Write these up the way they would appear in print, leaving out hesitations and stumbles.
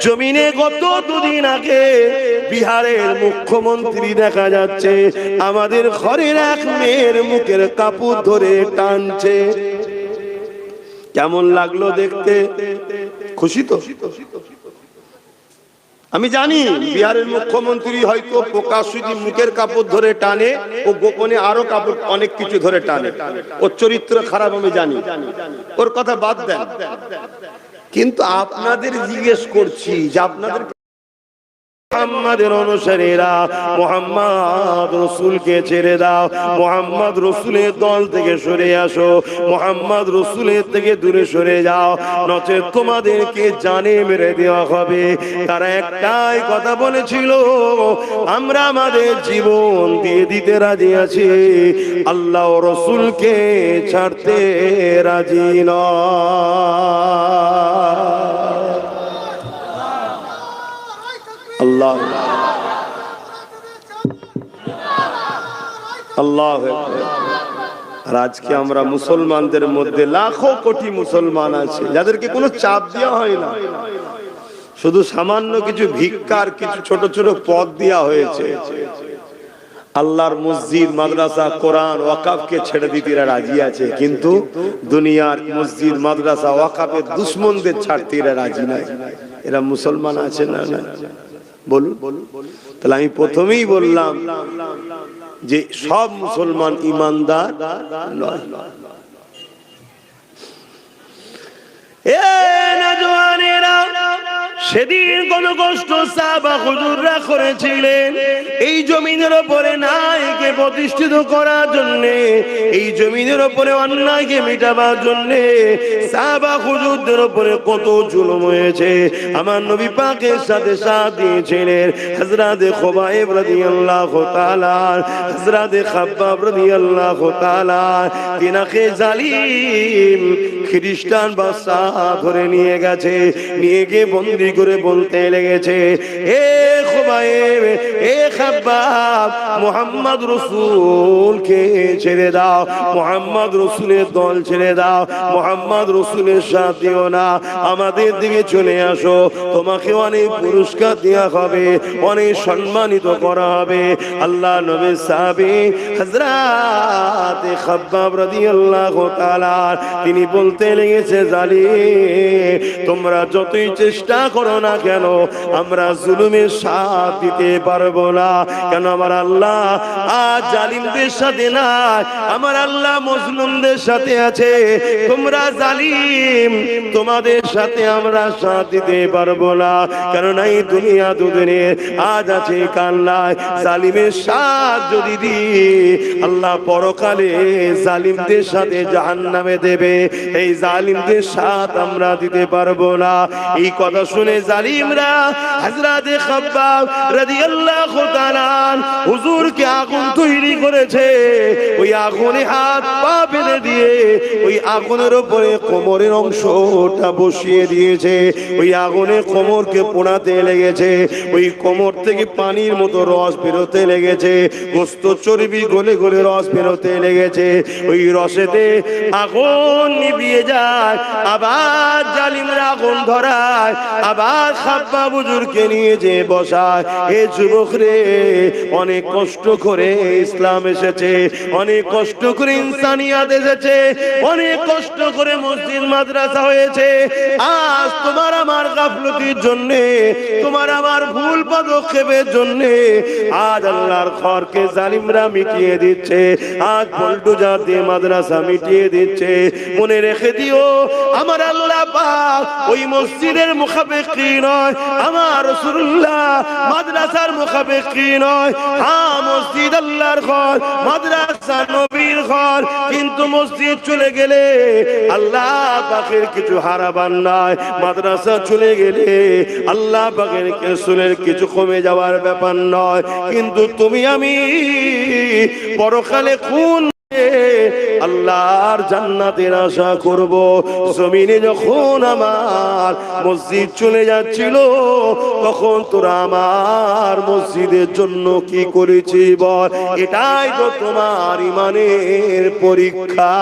জমিনে গত দুদিন আগে বিহারের মুখ্যমন্ত্রী দেখা যাচ্ছে আমাদের ঘরের এক মেয়ের মুখের কাপড় ধরে টানছে। কেমন লাগলো দেখতে? খুশি তো? আমি জানি বিহারের মুখ্যমন্ত্রী হয়তো প্রকাশ্যে মুখের কাপড় ধরে টানে, ও গোপনে আরো কাপড় অনেক কিছু ধরে টানে, ওর চরিত্র খারাপ আমি জানি, ওর কথা বাদ দেন। কিন্তু আপনাদের জিজ্ঞেস করছি যে আপনাদের মুহাম্মাদের অনুসারীরা মুহাম্মদ রাসূলকে ছেড়ে দাও, মুহাম্মদ রাসূলের দল থেকে সরে আসো, মুহাম্মদ রাসূলের থেকে দূরে সরে যাও, নচেত তোমাদেরকে জানে মেরে দেওয়া হবে। তারা একটাই কথা বলেছিল, আমরা আমাদের জীবন দিয়ে দিতে রাজি আছি, আল্লাহ ও রাসূলকে ছাড়তে রাজি নয়। আল্লাহ আল্লাহ। আর আজকে আমরা মুসলমানদের মধ্যে লাখো কোটি মুসলমান আছে যাদেরকে কোনো চাপ দেওয়া হয় না, শুধু সামান্য কিছু ভিক্ষার কিছু ছোট ছোট পদ দেওয়া হয়েছে। আল্লাহর মসজিদ, মাদ্রাসা, কোরআন, ওয়াকাফকে ছেড়ে দিতে এরা রাজি আছে, কিন্তু দুনিয়ার মসজিদ, মাদ্রাসা, ওয়াকাফের দুশমনদের ছাড়তে এরা রাজি নাই। এরা মুসলমান আছে না? না বলুন। তাহলে আমি প্রথমেই বললাম যে সব মুসলমান ইমানদার নয়। সেদিন কোন কষ্ট সাহাবা হুজুররা করেছিলেন এই জমিনের উপরে ন্যায়কে প্রতিষ্ঠিত করার জন্য, এই জমিনের উপরে অন্যায়কে মেটাবার জন্য সাহাবা হুজুরদের উপরে কত জুলুম হয়েছে। আমার নবী পাকের সাথে সাথ দিয়েছিলেন হযরত খুবাইব রাদিয়াল্লাহু তাআলা, হযরত খাব্বাব রাদিয়াল্লাহু তাআলা। তিনাকে জালিম খ্রিস্টান বাদশা ধরে নিয়ে গেছে, নিয়ে গিয়ে বন্দী করে বলতে লেগেছে, এ খুবাইব, এ খাব্বাব, মুহাম্মদ রাসূলকে ছেড়ে দাও, মুহাম্মদ রাসূলের দল ছেড়ে দাও, মুহাম্মদ রাসূলের সাথে দিও না, আমাদের দিকে চলে আসো, তোমাকে অনেক পুরস্কার দেওয়া হবে, অনেক সম্মানিত করা হবে। আল্লাহ নবীর সাহাবী হযরত খাব্বাব রাদিয়াল্লাহু তাআলা তিনি বলতে লেগেছে, জালিম তোমরা যতই চেষ্টা করো না কেন আমরা জুলুমের সাথ দিতে পারবো না। কেন আমার আল্লাহ আজ জালিমদের সাথে না, আমার আল্লাহ মজলুমদের সাথে আছে। তোমরা জালিম, তোমাদের সাথে আমরা সাথ দিতে পারবো না, কারণ এই দুনিয়া দুদিনে আজ আছে কাল নাই। জালিমের সাথ যদি দিই আল্লাহ পরকালে জালিমদের সাথে জাহান্নামে দেবে, এই জালিমদের সাথ আমরা দিতে পারবো না। এই কথা শুনে জালিমরা হযরত খাব্বাব রাদিয়াল্লাহু তাআলা হুজুরকে আগুন তৈরি করেছে, ওই আগুনে হাত পা বেঁধে দিয়ে ওই আগুনের উপরে কোমরের অংশটা বসিয়ে দিয়েছে, ওই আগুনে কোমরকে পোড়াতে লেগেছে, ওই কোমর থেকে পানির মতো রস বেরোতে লেগেছে, গোস্ত চর্বি গলে গলে রস বেরোতে লেগেছে, ওই রসেতে আগুন নিভিয়ে যায়, আবার জালিমরা আগুন ধরায়, আবার খাব্বাব হুজুরকে নিয়ে যে বসায়। এ যুবক রে, অনেক কষ্ট করে ইসলাম এসেছে, অনেক কষ্ট করে ইনসানিয়াত এসেছে, অনেক কষ্ট করে মসজিদ মাদ্রাসা হয়েছে। আজ তোমার আমার গাফলতির জন্য, তোমার আমার ভুল পদক্ষেপের জন্য আজ আল্লাহর ঘরকে জালিমরা মিটিয়ে দিচ্ছে, আজ বুলডোজার দিয়ে মাদ্রাসা মিটিয়ে দিচ্ছে। মনে রেখে দিও, আমার আল্লাহ পাক ওই মসজিদের মুখাপেক্ষী নয়, আমার রাসূলুল্লাহ মাদ্রাসার মুখাপেক্ষী নয়। হ্যাঁ, মসজিদ আল্লাহর ঘর, মাদ্রাসা নবীর ঘর, কিন্তু মসজিদ চলে গেলে আল্লাহ পাকের কিছু হারাবার নাই, মাদ্রাসা চলে গেলে আল্লাহ পাকের রাসূলের কিছু কমে যাওয়ার ব্যাপার নয়। কিন্তু তুমি আমি পরকালে কোন আল্লাহর জান্নাতের আশা করব। জমিনে যখন আমার মসজিদ চলে যাচ্ছিল তখন তোরা আমার মসজিদের জন্য কি করেছি বল? এটাই তো তোমার ঈমানের পরীক্ষা।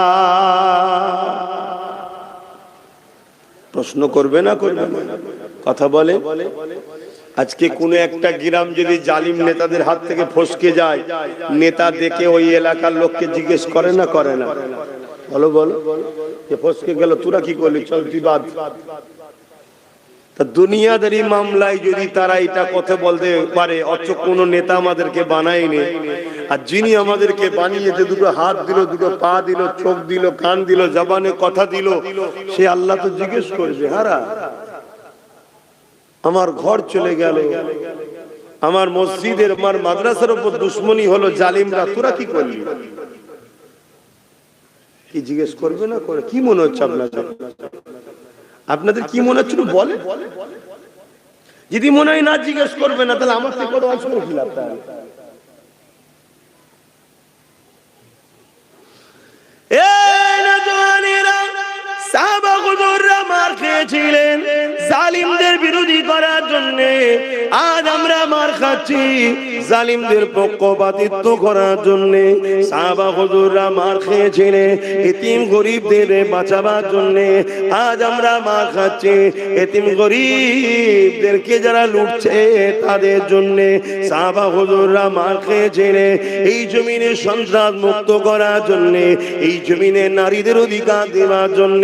প্রশ্ন করবে না? করবে না? কথা বলে। আজকে কোনো একটা গ্রাম যদি জালিম নেতাদের হাত থেকে ফসকে যায়, নেতা দেখে ওই এলাকার লোককে জিজ্ঞেস করে না করে না? বলো বলো, যে ফসকে গেল তোরা কি করলি, চল তুই বাদ। তা দুনিয়াদারি মামলায় যদি তারা এটা কথা বলতে পারে, অথচ কোন নেতা আমাদেরকে বানায়নি, আর যিনি আমাদেরকে বানিয়েছে, দুটো হাত দিল, দুটো পা দিল, চোখ দিল, কান দিল, জবানে কথা দিল, সে আল্লাহ তো জিজ্ঞেস করবে, হারা আমার ঘর চলে গেল, আমার মসজিদের, আমার মাদ্রাসার উপর দুশ্মনী হলো জালিমরা, তোরা কি করলি? কি জিজ্ঞেস করবে না করে? কি মনে হচ্ছে আপনাদের? আপনাদের কি মনে হচ্ছে বলে? যদি মনে হয় না জিজ্ঞেস করবে না, তাহলে আমার থেকে বড় আসবে কি লাভ? মার খেয়েছিলেন জালিমদের বিরোধী করার জন্য, আজ আমরা মার খাচ্ছি জালিমদের পক্ষপাতিত্ব করার জন্য। সাহাবা হুজুররা মার খেয়েছিলেন এতিম গরিবদের বাঁচাবার জন্য, আজ আমরা মার খাচ্ছি এতিম গরিবদেরকে যারা লুটছে তাদের জন্য। সাহাবা হুজুররা মার খেয়েছিলেন এই জমিনে সন্ত্রাস মুক্ত করার জন্য, এই জমিনে নারীদের অধিকার দেওয়ার জন্য,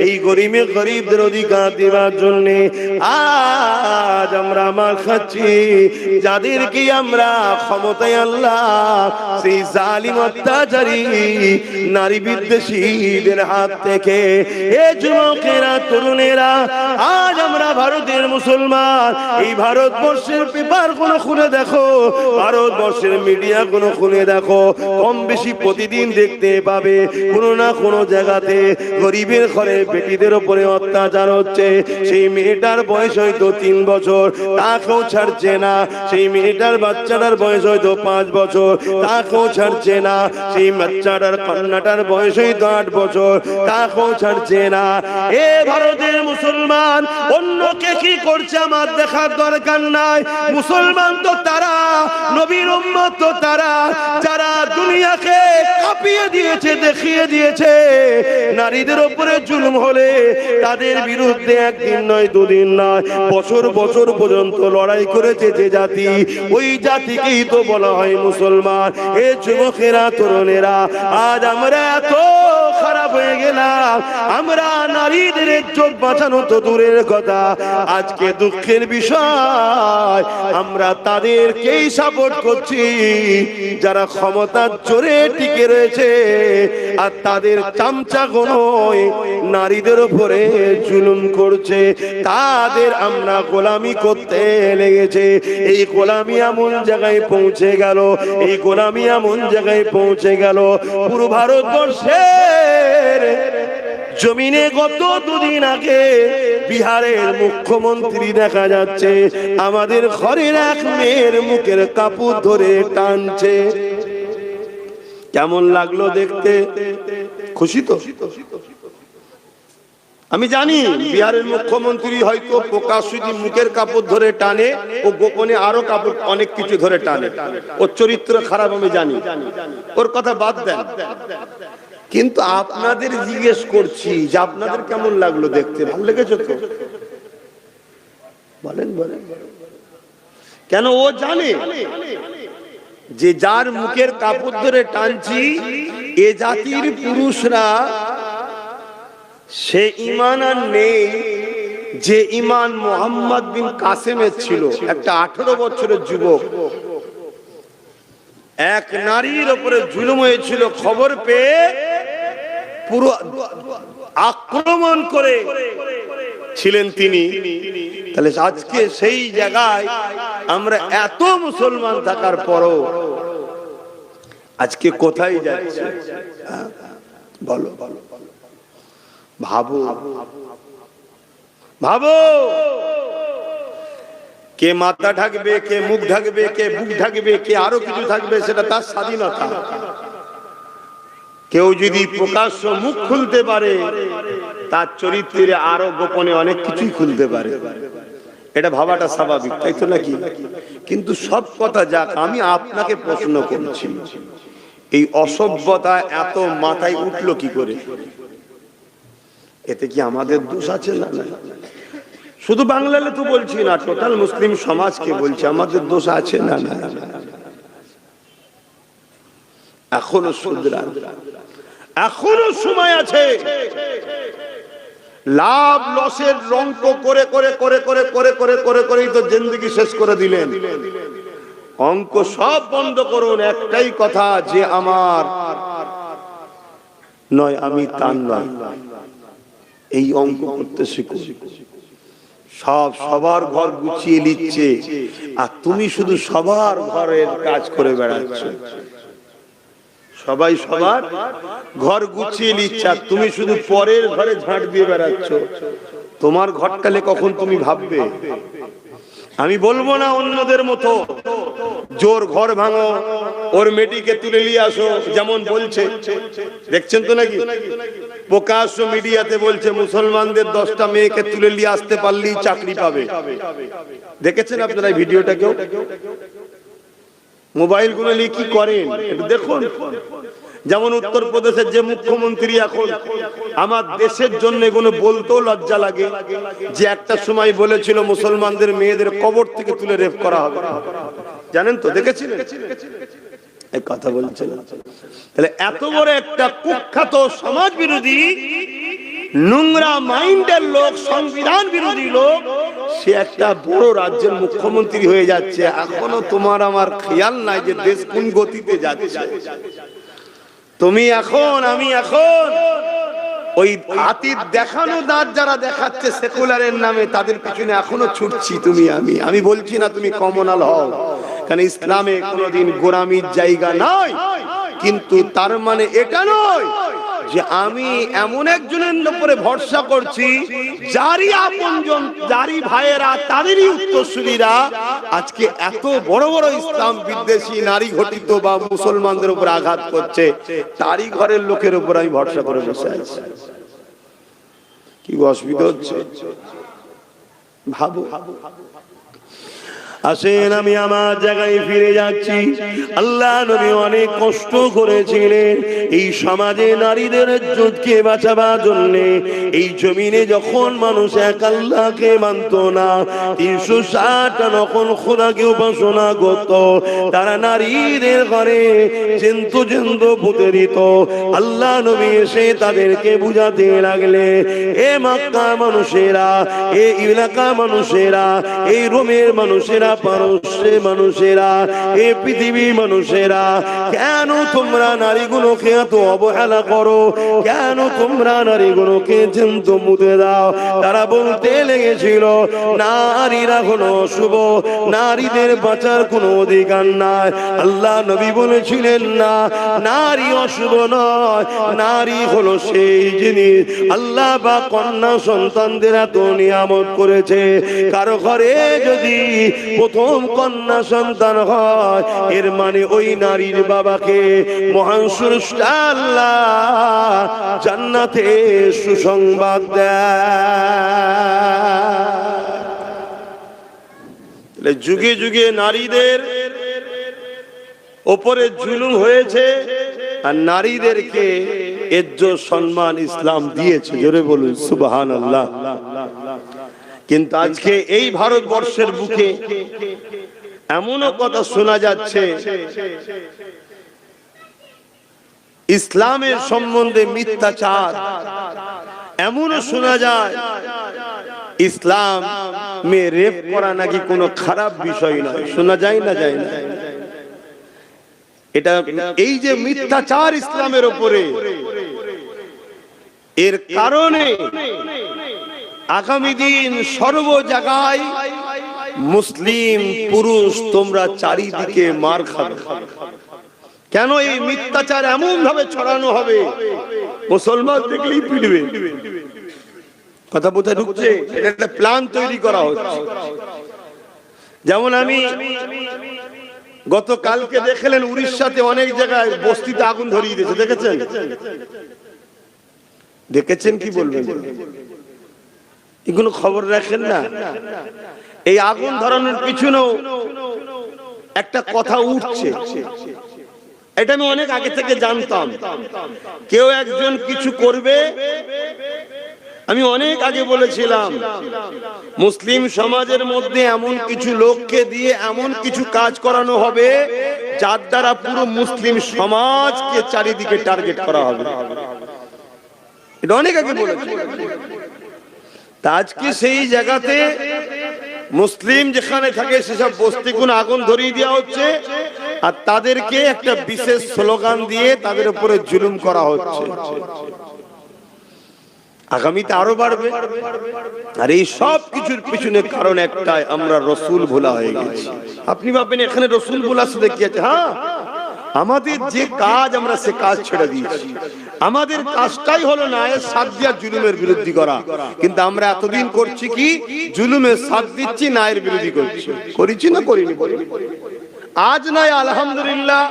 এই গরিবদের অধিকার দেওয়ার জন্য। আজ আমরা মার খাচ্ছি যাদেরকে আমরা ক্ষমতায় আল্লাহ সেই জালিম অত্যাচারী নারী বিদ্বেষীদের হাত থেকে। এ যুবকেরা, তরুণেরা, আজ আমরা ভারতের মুসলমান, এই ভারতবর্ষের পেপার গুলো খুলে দেখো, ভারতবর্ষের মিডিয়া গুলো খুলে দেখো, কম বেশি প্রতিদিন দেখতে পাবে কোনো না কোনো জায়গাতে গরিবের ঘরে বেটিদের উপরে অত্যাচার হচ্ছে। সেই মেয়েটার বয়স হয়তো 3 বছর, তাকেও ছাড়ছে না। সেই মেয়েটার বাচ্চাটার বয়স হয়তো 5 বছর, তাকেও ছাড়ছে না। সেই বাচ্চাটার কন্যাটার বয়স হয়তো 8 বছর, তাকেও ছাড়ছে না। এ ভারতের মুসলমান, অন্যকে কি করছে আমার দেখার দরকার নাই। মুসলমান তো তারা, নবীর উম্মত তো তারা, যারা দুনিয়াকে কাঁপিয়ে দিয়েছে, দেখিয়ে দিয়েছে নারীদের উপরে জুলুম হলে তাদের বিরুদ্ধে একদিন নয়, দুদিন নয়, বছর বছর পর্যন্ত লড়াই করেছে যে জাতি, ওই জাতিকেই তো বলা হয় মুসলমান। এ যুবকেরা, তরুণেরা, আজ আমরা এত খারাপ হয়ে গেলাম, আমরা নারীদের ইজ্জত বাঁচানো তো দূরের কথা, আজকে দুঃখের বিষয় আমরা তাদেরকেই সাপোর্ট করছি যারা ক্ষমতার জোরে টিকে রয়েছে, আর তাদের চামচাগুলোই নারীদের উপরে জুলুম করছে, তাদের আমরা গোলামি করতে লেগেছে। এই গোলামি এমন জায়গায় পৌঁছে গেল, এই গোলামি এমন জায়গায় পৌঁছে গেল, পুরো ভারতবর্ষের জমিনে গত 2 দিন আগে বিহারের মুখ্যমন্ত্রী দেখা যাচ্ছে আমাদের ঘরের এক মেয়ের মুখের কাপড় ধরে টানছে। কেমন লাগলো দেখতে? খুশি তো? আমি জানি বিহারের মুখ্যমন্ত্রী হয়তো প্রকাশ্যে মুখের কাপড় ধরে টানে, ও গোপনে আরো কাপড় অনেক কিছু ধরে টানে, ওর চরিত্র খারাপ আমি জানি, ওর কথা বাদ দেন। কিন্তু আপনাদের জিজ্ঞেস করছি যে আপনাদের কেমন লাগলো দেখতে? ভালো লেগেছে তো? বলেন বলেন। কেন? ও জানে যে যার মুখের কাপড় ধরে টানছি এ জাতির পুরুষরা সে ঈমান আর নেই যে ঈমান মুহাম্মদ বিন কাসেমের ছিল। একটা 18 বছরের যুবক, এক নারীর উপরে জুলুম হয়েছিল, খবর পেয়ে পুরো আক্রমণ করে ছিলেন তিনি। তাহলে আজকে সেই জায়গায় আমরা এত মুসলমান থাকার পরও আজকে কোথায় যাচ্ছে? বলো ভাবো ভাবো, কে মাথা ঢাকবে, কে মুখ ঢাকবে, কে বুক ঢাকবে, কে আরো কিছু থাকবে, সেটা তার স্বাধীনতা। কেউ যদি প্রকাশ্য মুখ খুলতে পারে, তার চরিত্রে আরো গোপনে অনেক কিছুই খুলতে পারে, এটা ভাবাটা স্বাভাবিক, তাই তো নাকি? কিন্তু সব কথা যাক, আমি আপনাকে প্রশ্ন করছি, এই অসভ্যতা এত মাথায় উঠলো কি করে? এতে কি আমাদের দোষ আছে? না, শুধু বাংলাতে তো বলছি না, টোটাল মুসলিম সমাজকে বলছি, আমাদের দোষ আছে না? না, এখনো শুধরান, এখনো সময় আছে। লাভ লসের রঙ্ক করে করে করে করে করে করে করে করেই তো জিন্দেগি শেষ করে দিলেন। অঙ্ক সব বন্ধ করুন, একটাই কথা, যে আমার নয় আমি তার নয়, এই অঙ্ক করতে শিখুন। সব সবার ঘর গুছিয়ে নিচ্ছে, আর তুমি শুধু সবার ঘরের কাজ করে বেড়াচ্ছ। সবাই সবার ঘর গুছিয়ে নিচ্ছে, আর তুমি শুধু পরের ঘরে ঝাঁট দিয়ে বেড়াচ্ছ। তোমার ঘরটালে কখন তুমি ভাববে? আমি বলবো না অন্যদের মতো জোর ঘর ভাঙো, ওর মেয়েটিকে তুলে নিয়ে আসো, যেমন বলছে, দেখছেন তো নাকি প্রকাশ্য মিডিয়াতে বলছে মুসলমানদের 10টা মেয়েকে তুলে নিয়ে আসতে পারলেই চাকরি পাবে। দেখেছেন আপনারা এই ভিডিওটা? কেউ মোবাইল গুলো নিয়ে কি করেন একটু দেখুন। যেমন উত্তরপ্রদেশের যে মুখ্যমন্ত্রী, এখন আমার দেশের জন্য এগুলো বলতেও লজ্জা লাগে, যে একটা সময় বলেছিল মুসলমানদের মেয়েদের কবর থেকে তুলে রেপ করা হবে, জানেন তো? দেখেছিলেন? এই কথা বলছেন। তাহলে এত বড় একটা কুখ্যাত সমাজ বিরোধী, নোংরা মাইন্ডের লোক, সংবিধান বিরোধী লোক, সে একটা বড় রাজ্যের মুখ্যমন্ত্রী হয়ে যাচ্ছে। এখনো তোমার আমার খেয়াল নাই যে দেশ কোন গতিতে যাচ্ছে। তুমি এখন, আমি এখন ওই হাতির দেখানো দাঁত যারা দেখাচ্ছে সেকুলারের নামে, তাদের পিছনে এখনো ছুটছি তুমি আমি। আমি বলছি না তুমি কমনাল হও, কারণ ইসলামে কোনোদিন গোলামির জায়গা নাই, কিন্তু তার মানে এটা নয় যে আমি এমন একজনের উপরে ভরসা করছি যারই আপনজন, যারই ভাইয়েরা, তাদেরই উত্তরসূরিরা আজকে এত বড় বড় ইসলাম বিদ্বেষী নারী ঘটিত বা মুসলমানদের উপর আঘাত করছে, তারই ঘরের লোকের উপর আমি ভরসা করে বসে আছি। কি অসুবিধা হচ্ছে ভাবো। আসেন আমি আমার জায়গায় ফিরে যাচ্ছি। আল্লাহ নবী অনেক কষ্ট করেছিলেন এই সমাজে নারীদের ইজ্জতকে বাঁচাবার জন্য। এই জমিনে যখন মানুষ এক আল্লাহকে মানত না, 360টা যখন খোদাকে উপাসনা করত, তারা নারীদের ঘরে জন্তু জন্তু পুঁতে দিত। আল্লাহ নবী এসে তাদেরকে বুঝাতে লাগলে, এ মক্কা মানুষেরা, এ এলাকা মানুষেরা, এই রোমের মানুষেরা, পারস্যের মানুষেরা, এই পৃথিবী মানুষেরা, কেন তোমরা নারীগুলোকে এত অবহেলা করো? কেন তোমরা নারীগুলোকে জন্তু মুতে দাও? তারা বলতে লেগেছিল নারীরা হলো অশুভ, নারীদের বাঁচার কোনো অধিকার নাই। আল্লাহ নবী বলেছিলেন না, নারী অশুভ নয়, নারী হলো সেই জিনিস আল্লাহ বা কন্যা সন্তানদের এত নিয়ামত করেছে। কারো ঘরে যদি প্রথম কন্যা সন্তান হয়, এর মানে ওই নারীর বাবাকে মহান স্রষ্টা আল্লাহ জান্নাতে সুসংবাদ দেয়। যুগে যুগে নারীদের ওপরে জুলুম হয়েছে, আর নারীদেরকে ইজ্জত সম্মান ইসলাম দিয়েছে। জোরে বলুন সুবহানাল্লাহ। কিন্তু আজকে এই ভারতবর্ষের বুকে এমনও কথা শোনা যাচ্ছে, ইসলামের সম্বন্ধে মিথ্যাচার। এমনও শোনা যায় ইসলাম মে রেপ করা নাকি কোনো খারাপ বিষয় নয়। শোনা যায় না? যায় না? এটা এই যে মিথ্যাচার ইসলামের উপরে, এর কারণে আগামী দিন সর্ব জায়গায় মুসলিম পুরুষ তোমরা চারিদিকে মার খাবে। কেন? এই মিথ্যাচার এমন ভাবে ছড়ানো হবে, মুসলমান দেখলেই পিটবে। কথা বোঝা ঢুকছে? এটা একটা প্ল্যান তৈরি করা হচ্ছে। যেমন আমি গতকালকে দেখলেন উড়িষ্যাতে অনেক জায়গায় বস্তিতে আগুন ধরিয়ে দিয়েছে, দেখেছেন? দেখেছেন কি বলবেন? এগুলো খবর রাখেন না? এই আগুন ধরানোর পিছনেও একটা কথা উঠছে, এটা আমি অনেক আগে থেকে জানতাম। কেউ একজন কিছু করবে, আমি অনেক আগে বলেছিলাম, মুসলিম সমাজের মধ্যে এমন কিছু লোককে দিয়ে এমন কিছু কাজ করানো হবে যার দ্বারা পুরো মুসলিম সমাজকে চারিদিকে টার্গেট করা হবে। এটা অনেক আগে বলেছি। আজকে সেই জায়গাতে মুসলিম যেখানে থাকে সেসব বস্তিগুলো আগুন ধরিয়ে দেওয়া হচ্ছে, আর তাদেরকে একটা বিশেষ স্লোগান দিয়ে তাদের উপরে জুলুম করা হচ্ছে। আগামীতে আরো বাড়বে। আর এই সব কিছুর পিছনে কারণ একটাই, আমরা রসুল ভোলা হয়ে গেছি। আপনি ভাববেন এখানে রসুল ভোলা শুধু কি আছে? হ্যাঁ, আমাদের যে কাজ আমরা সে কাজ ছেড়ে দিয়েছি। আমাদের কাজটাই হলো নায়ের সাথ দিয়া জুলুমের বিরোধী করা, কিন্তু আমরা এতদিন করছি কি? জুলুমের সাথ দিচ্ছি, নায়ের বিরোধী করছি। করেছি না করিনি? আজ নয়, আলহামদুলিল্লাহ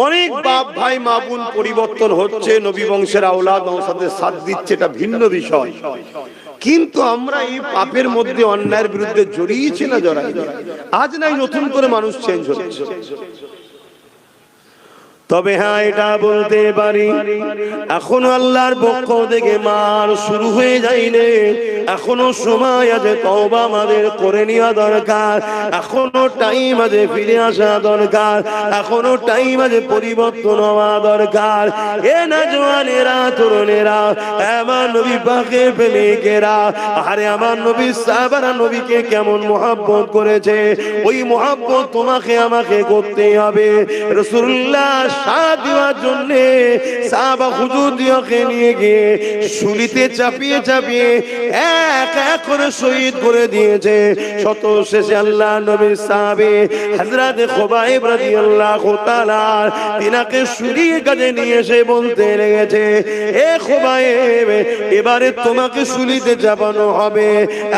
অনেক বাপ ভাই মা বোন পরিবর্তন হচ্ছে, নবী বংশের আওলাদ নওসাদের সাথ দিচ্ছে, এটা ভিন্ন বিষয়। কিন্তু আমরা এই পাপের মধ্যে অন্যায়ের বিরুদ্ধে জড়িয়েছি না জড়াই? আজ নাই নতুন করে মানুষ চেঞ্জ হচ্ছে। তবে হ্যাঁ, এটা বলতে পারি এখনো আল্লাহর পক্ষ থেকে মার শুরু হয়ে যায়নি। এখনো সময় আছে, তওবা আমাদের করে নেওয়া দরকার। এখনো টাইম আছে, ফিরে আসা দরকার। এখনো টাইম আছে, পরিবর্তন হওয়া দরকার। এ না জওয়ানেরা, তরুণেরা, আমার নবী পাকের প্রেমিকেরা, আরে আমার নবী সাহাবারা নবীকে কেমন মুহাব্বত করেছে, ওই মুহাব্বত তোমাকে আমাকে করতে হবে। রাসূলুল্লাহ সাথ দেওয়ার জন্য সাহাবা হুজুরকে নিয়ে গিয়ে শুলিতে চাপিয়ে চাপিয়ে এক এক করে শহীদ করে দিয়েছে। শত শেষে আল্লাহ নবীর সাহাবী হযরত খুবাইব রাদিয়াল্লাহু তাআলা তিনাকে শুলির কাছে নিয়ে এসে বলতে লেগেছে, এ খুবাইব, এবারে তোমাকে শুলিতে চাপানো হবে,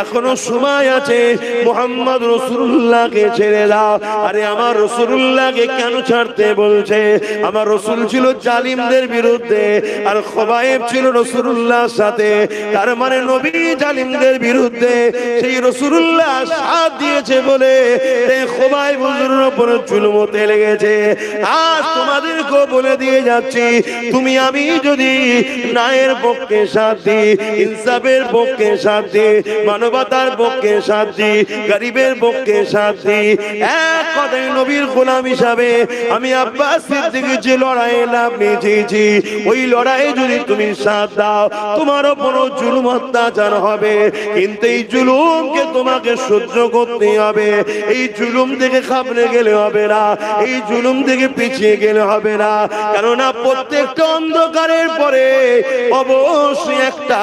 এখনো সময় আছে, মুহাম্মদ রাসূলুল্লাহকে ছেড়ে দাও। আরে আমার রাসূলুল্লাহকে কেন ছাড়তে বলছে? আমার রাসূল ছিল জালিমদের বিরুদ্ধে, আর খুবাইব ছিল রাসূলুল্লাহর সাথে। তার মানে নবী জালিমদের বিরুদ্ধে, সেই রাসূলুল্লাহ সাথ দিয়েছে বলে এই খুবাইব হুজুরের উপর জুলুম হতে লেগেছে। আজ তোমাদেরকে বলে দিয়ে যাচ্ছি, তুমি আমি যদি ন্যায়ের পক্ষে সাথ দিই, ইনসাফের পক্ষে সাথ দিই, মানবতার পক্ষে সাথ দিই, গরিবের পক্ষে সাথ দিই, এক কথায় নবীর গোলাম হিসাবে আমি আব্বাস সিদ্দিক যে লড়াই লাভ নিয়েছি, ওই লড়াই যদি তুমি সাথ দাও, তোমার উপর জুলুম অত্যাচার হবে, কিন্তু এই জুলুমকে তোমাকে সহ্য করতে হবে। এই জুলুম থেকে খাবলে গেলে হবে না, এই জুলুম থেকে পিছিয়ে গেলে হবে না। কেননা প্রত্যেকটা অন্ধকারের পরে অবশ্যই একটা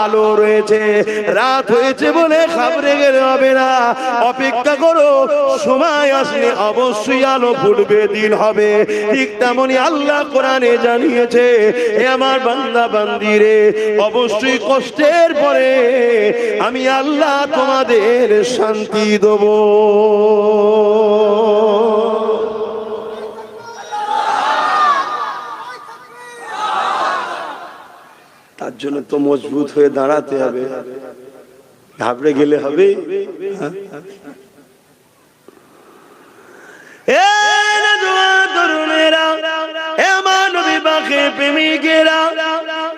আলো রয়েছে। রাত হয়েছে বলে খাবলে গেলে হবে না, অপেক্ষা করো, সময় আসলে অবশ্যই আলো ফুটবে, দিন হবে। ঠিক তেমনি আল্লাহ কোরআনে জানিয়েছে, হে আমার বান্দা বান্দিরে, অবশ্যই কষ্টের পরে আমি আল্লাহ তোমাদের শান্তি দেব। তার জন্য তো মজবুত হয়ে দাঁড়াতে হবে, ঘাবড়ে গেলে হবে?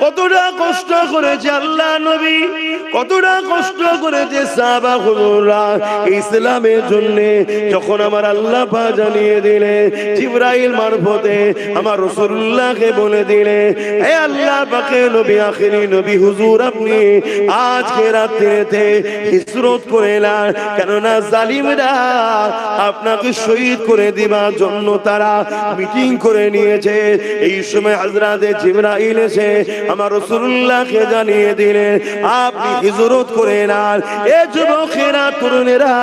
কতটা কষ্ট করেছে আল্লাহ নবী, কতটা কষ্ট করেছে সাহাবা হুজুররা ইসলামের জন্য। যখন আমার আল্লাহ পাক জানিয়ে দিলে, জিবরাইল মারফতে আমার রাসূলুল্লাহকে বলে দিলে, হে আল্লাহ পাকের নবী, আখিরি নবী হুজুর, আপনি আজকে রাত্রিতে হিজরত করে না, কেননা জালিমরা আপনাকে শহীদ করে দিবার জন্য তারা মিটিং করে নিয়েছে। এই সময় হযরত জিবরাইল এসে আমার রাসূলুল্লাহকে জানিয়ে দিলেন, আপনি হিজরত করে নেন। এ যুবকেরা, তরুণেরা,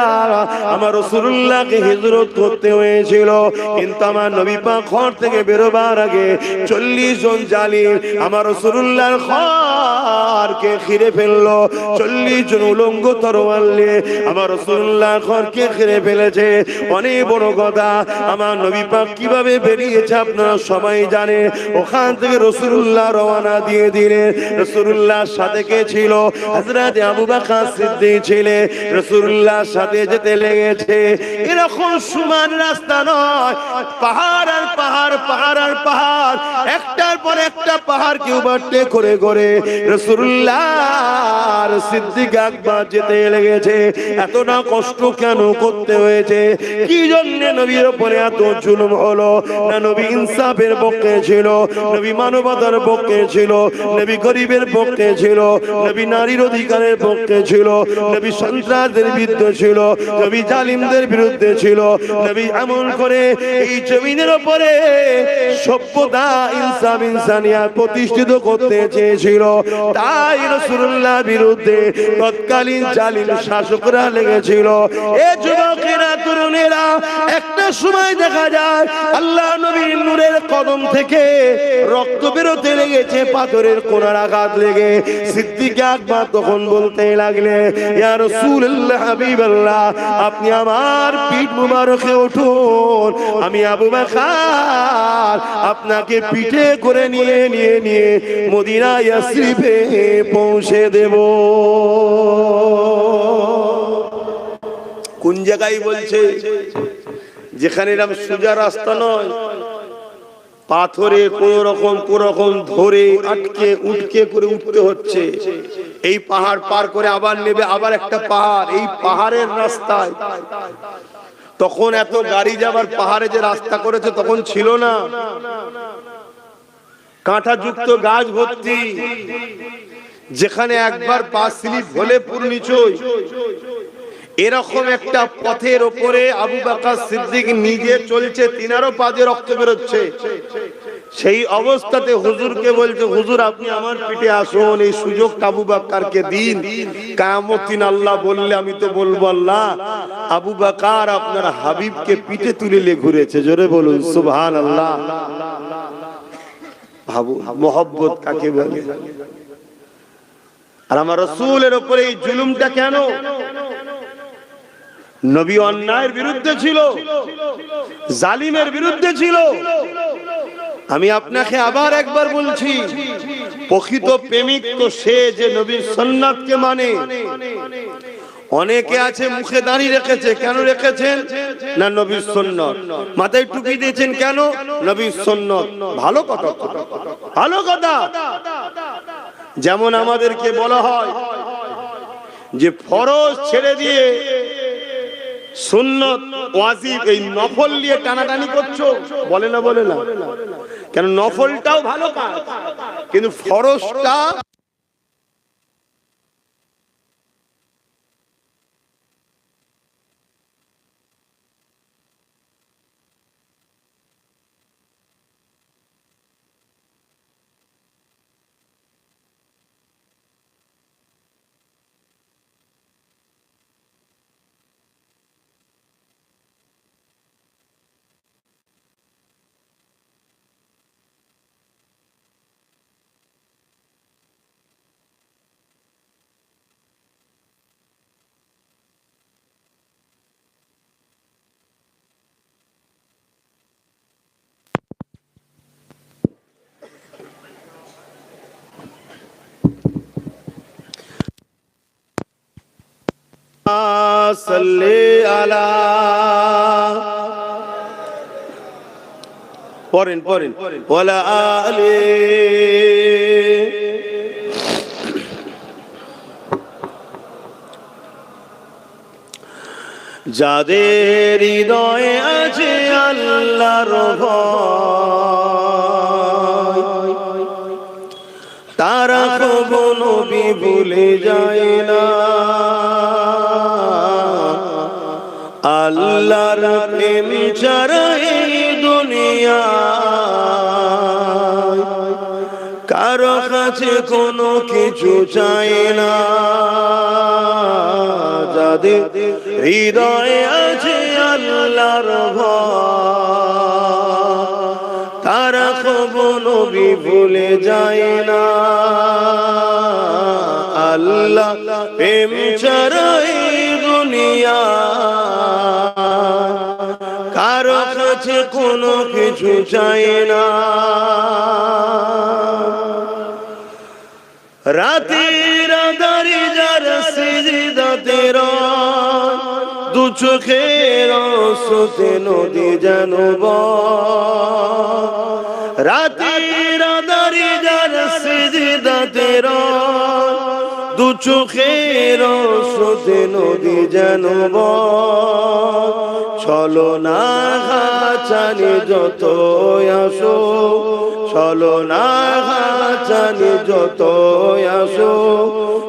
আমার রাসূলুল্লাহকে হিজরত করতে হয়েছিল, কিন্তু আমার নবী পাক ঘর থেকে বেরোবার আগে 40 জন জালিম আমার রাসূলুল্লাহর ঘরকে ঘিরে ফেললো। 40 জন উলঙ্গ তরোয়াল নিয়ে আমার রাসূলুল্লাহর ঘরকে ঘিরে ফেলেছে। অনেক বড় কথা, আমার নবী পাক কিভাবে বেরিয়েছে আপনারা সবাই জানে। ওখান থেকে রাসূলুল্লাহ রওনা দিয়ে দিলেন। রাসূলুল্লাহর সাথে কে ছিল? হযরত আবু বকর সিদ্দিক ছিলেন। রাসূলুল্লাহর সাথে যেতে লেগেছে। এরকম সমান রাস্তা নয়, পাহাড় আর পাহাড়, পাহাড় আর পাহাড়, একটার পর একটা পাহাড় কে ওভারটেক করে করে রাসূলুল্লাহর সিদ্দিক আকবর যেতে লেগেছে। এতটা কষ্ট কেন করতে হয়েছে? কি জন্য নবীর উপরে এত জুলুম হলো? না নবী ইনসাফের পক্ষে ছিল, নবী মানবতার পক্ষে ছিল, নবী গরিবের পক্ষে ছিল, নবী নারীর অধিকারের পক্ষে ছিল, নবী সন্ত্রাসদের বিরুদ্ধে ছিল, নবী জালিমদের বিরুদ্ধে ছিল। নবী এমন করে এই জমিনের উপরে সভ্যতা, ইনসাফ, ইনসানিয়াত প্রতিষ্ঠিত করতে চেয়েছিল। তাই রাসূলুল্লাহর বিরুদ্ধে তৎকালীন জালিম শাসকরা লেগেছিল। এ যুবকেরা, তরুণেরা, একটা সময় দেখা যায় আল্লাহ নবীর নূরের কদম থেকে রক্ত বেরোতে লেগেছে, পাথরের কোনার আঘাত লেগে। সিদ্দিক আকবর তখন বলতে লাগলে, ইয়া রাসূলুল্লাহ, হাবিবাল্লাহ, আপনি আমার পিঠ মুবারকে উঠুন, আমি আবু বকর আপনাকে পিঠে করে নিয়ে নিয়ে নিয়ে মদিনা ইয়াসরিবে পৌঁছে দেব। কোন জায়গায় বলছে? যেখানে এরকম সোজা রাস্তা নয়, পাথরে কোন রকম ধরে আটকে উঠকে করে উঠতে হচ্ছে। এই পাহাড় পার করে আবার নেবে আবার একটা পাহাড়, এই পাহাড়ের রাস্তায়। তখন এত গাড়ি যাবার পাহাড়ে যে রাস্তা করেছে তখন ছিল না, কাঁটা যুক্ত গাছ ভর্তি। যেখানে একবার পা স্লিপ হলে পুরো নিচই। এরকম একটা পথের ওপরে আবু বকর সিদ্দিক নিজে চলছে, তিনারও পা দিয়ে রক্ত বেরোচ্ছে। সেই অবস্থাতে হুজুরকে বলছে, হুজুর আপনি আমার পিঠে আসুন, এই সুযোগটা আবু বকরকে দিন। কিয়ামত দিন আল্লাহ বললে আমি তো বলবো, আল্লাহ আবু বকর আপনার হাবিবকে পিঠে তুলে নিয়ে ঘুরেছে। জোরে বলুন সুবহানাল্লাহ। ভাবু মোহব্বত কাকে বলে? আর আমার রাসূলের উপরে এই জুলুমটা কেন? নবী অন্যায়ের বিরুদ্ধে ছিল, জালিমের বিরুদ্ধে ছিল। আমি আপনাকে আবার একবার বলছি, প্রকৃত প্রেমিক তো সে যে নবীর সুন্নাতকে মানে। অনেকে আছে মুখে দাড়ি রেখেছে, কেন রেখেছেন? না নবীর সুন্নাত। মাথায় টুপি দিয়েছেন, কেন? নবীর সুন্নাত। ভালো কথা, ভালো কথা। যেমন আমাদেরকে বলা হয় যে ফরজ ছেড়ে দিয়ে সুন্নত, ওয়াজিব, এই নফল নিয়ে টানাটানি করছো, বলে না? বলে না কেন? নফলটাও ভালো কাজ, কিন্তু ফরজটা সাল্লি আলা, পড়েন পড়েন, ওয়ালা আলি। যাদের হৃদয়ে আছে আল্লাহর ভয়, তারা কখনো নবী ভুলে যায় না। আল্লাহর প্রেম ছাড়া এই দুনিয়ায় কারো কাছে কোনো কিছু চায় না। যাদের হৃদয়ে আছে আল্লাহর ভয়, তারা কখনো নবী ভুলে যায় না। আল্লাহ প্রেম ছাড়া এই দুনিয়ায় কারো কাছে কোনো কিছু চায় না। যাদের হৃদয়ে আছে আল্লাহর ভয়, তারা কখনো নবী ভুলে যায় না। আল্লাহ প্রেম ছাড়া এই দুনিয়ায় কারো কাছে কোনো কিছু চায় না। যাদের হৃদয়ে আছে আল্লাহর ভয়, তারা কখনো নবী ভুলে যায় না। আল্লাহ প্রেম ছাড়া এই দুনিয়ায় কারো কাছে কোনো কিছু চায় না। রাতের আঁধারে যার সিজদাতে রয়, দু চোখের স্রোতে নদী যেন বয়। রাতের আঁধারে যার সিজদাতে রয়, দু চোখের স্রোতে নদী যেন বয়। চলো না চালি যত আসো, চলো না চালি যত আসো,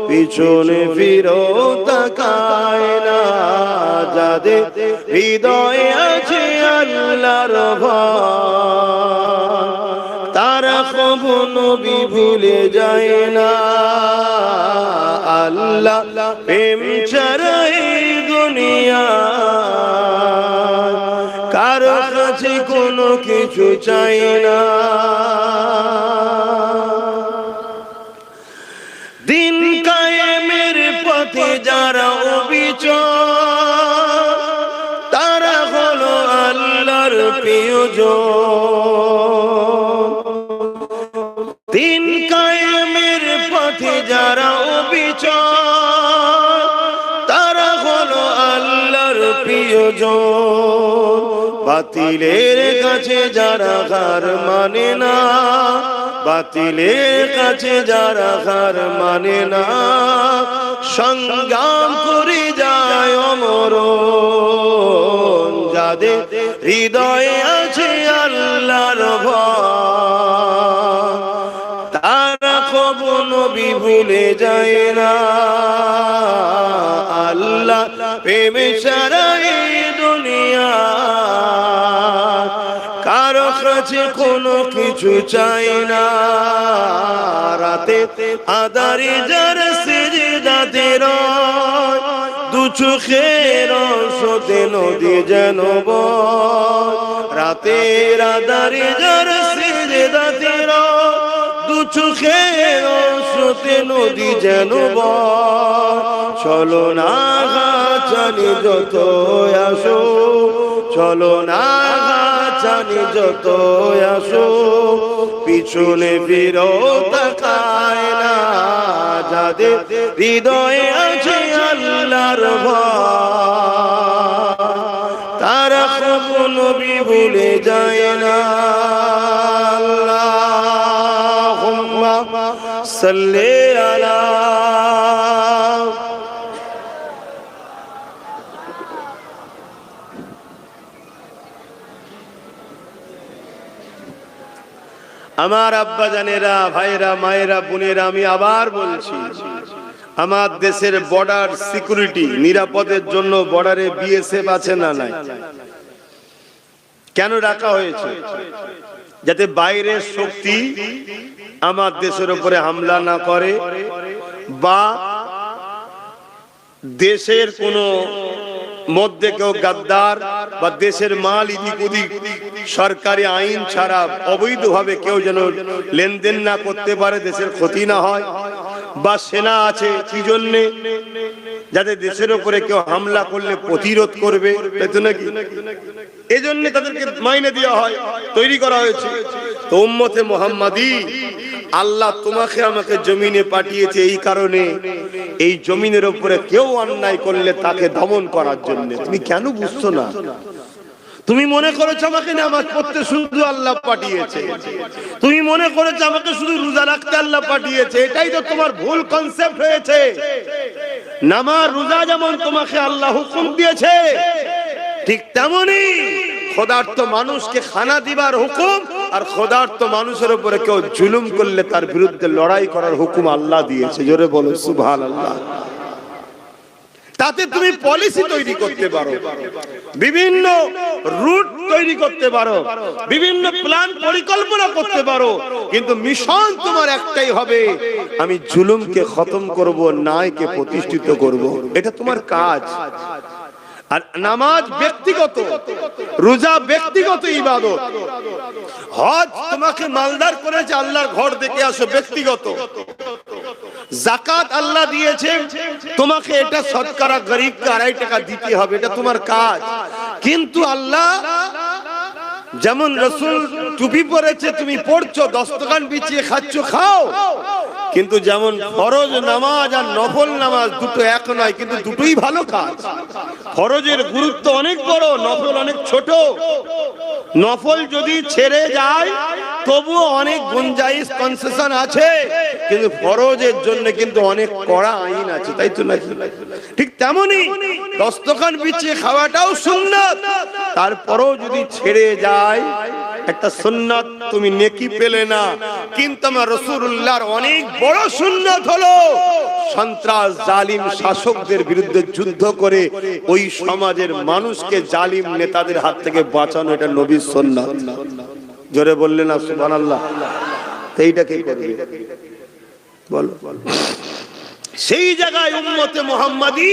পিছনে ফিরো তাকায় না যাদের হৃদয়ে আছে আল্লাহর ভয়, তারা কবু নবী ভুলে যায় না। আল্লাহ প্রেম ছাড়া এই দুনিয়া কারো কাছে কোনো কিছু চাই না। দিন কায়েমের পথে যারা অবিচল, তারা হলো আল্লাহর প্রিয়জন। দিন কায়েমের পথে যারা অবিচল, তারা হলো আল্লাহর প্রিয়জন। বাতিলের কাছে যারা হার মানে না, বাতিলের কাছে যারা হার মানে না, সংগ্রাম করে যায় অমরণ, যাদের হৃদয়ে আছে আল্লাহর ভয়, তারা কবু নবী ভুলে যায় না। আল্লাহ প্রেমে ছাড়া এই দুনিয়া কারো কাছে কোনো কিছু চাই না। রাতে আঁধারে যার সিজদাতে রয়, দু চোখের স্রোতে নদী যেন বয়। রাতের আঁধারে যার সিজদাতে রয়, দু চোখের স্রোতে নদী যেন বয়। চলো না চালি যত আসো, চলো না চালি যত আসো, পিছনে ফিরো তাকায় না যাদের হৃদয়ে আছে আল্লাহর ভয়, তারা কবু নবী ভুলে যায় না। আল্লাহুম্মা সাল্লি আলা। আমার আব্বা জানেরা, ভাইরা, মায়েরা, বোনেরা, আমি আবার বলছি, আমার দেশের বর্ডার সিকিউরিটি নিরাপদের জন্য বর্ডারে বিএসএফ আছে না নাই? কেন রাখা হয়েছে? যাতে বাইরের শক্তি আমার দেশের উপরে হামলা না করে, বা দেশের কোনো মধ্যে কেউ গাদ্দার বা দেশের মাল ইদিক উদিক সরকারি আইন ছাড়া অবৈধভাবে কেউ যেন লেনদেন না করতে পারে, দেশের ক্ষতি না হয়। বা সেনা আছে কি জন্যে? যাতে দেশের উপরে কেউ হামলা করলে প্রতিরোধ করবে, তাই তো নাকি? এই জন্য তাদেরকে মাইনে দেওয়া হয়, তৈরি করা হয়েছে। তো উম্মতে মুহাম্মাদি, আল্লাহ তোমাকে আমাকে জমিনে পাঠিয়েছে এই কারণে, এই জমিনের উপরে কেউ অন্যায় করলে তাকে দমন করার জন্য। তুমি কেন বুঝছো না? তুমি মনে করেছো আমাকে নামাজ পড়তে শুধু আল্লাহ পাঠিয়েছে, তুমি মনে করেছো আমাকে শুধু রোজা রাখতে আল্লাহ পাঠিয়েছে। এটাই তো তোমার ভুল কনসেপ্ট হয়েছে। নামাজ রোজা যেমন তোমাকে আল্লাহ হুকুম দিয়েছে, ঠিক তেমনি খোদার্থ মানুষকে খানা দিবার হুকুম, আর খোদার্থ মানুষের উপরে কেউ জুলুম করলে তার বিরুদ্ধে লড়াই করার হুকুম আল্লাহ দিয়েছে। জোরে বলো সুবহানাল্লাহ। তাতে তুমি পলিসি তৈরি করতে পারো, বিভিন্ন রুট তৈরি করতে পারো, বিভিন্ন প্ল্যান পরিকল্পনা করতে পারো, কিন্তু মিশন তোমার একটাই হবে, আমি জুলুমকে খতম করব, ন্যায়কে প্রতিষ্ঠিত করব। এটা তোমার কাজ। আর নামাজ ব্যক্তিগত, রোজা ব্যক্তিগত ইবাদত, হজ তোমাকে মালদার করেছে আল্লাহর ঘর দেখে আসো, ব্যক্তিগত। যাকাত আল্লাহ দিয়েছে তোমাকে, এটা শতকরা গরিবকে 2.5 টাকা দিতে হবে, এটা তোমার কাজ। কিন্তু আল্লাহ যেমন রাসূল টুপি পরেছে, তুমি পড়ছো, দস্তকান বিছিয়ে খাচ্ছো, খাও, কিন্তু যেমন ফরজ নামাজ আর নফল নামাজ দুটো এক নয়, কিন্তু দুটোই ভালো কাজ। ফরজের গুরুত্ব অনেক বড়, নফল অনেক ছোট। নফল যদি ছেড়ে যায় তবুও অনেক গুঞ্জাইশ কনসেশন আছে, কিন্তু ফরজের জন্য কিন্তু অনেক কড়া আইন আছে, তাই তো নাকি? ঠিক তেমনি দস্তখান বিছিয়ে খাওয়াটাও সুন্নাত, তারপরেও যদি ছেড়ে যায় একটা সুন্নাত, তুমি নেকি পেলে না। কিন্তু আমার রাসূলুল্লাহর অনেক বড় সুন্নাত হলো সন্ত্রাস জালিম শাসকদের বিরুদ্ধে যুদ্ধ করে ওই সমাজের মানুষকে জালিম নেতাদের হাত থেকে বাঁচানো, এটা নবীর সুন্নাত। জোরে বললেন না সুবহানাল্লাহ? এইটা কি করবে বলো? সেই জায়গায় উম্মতে মুহাম্মাদি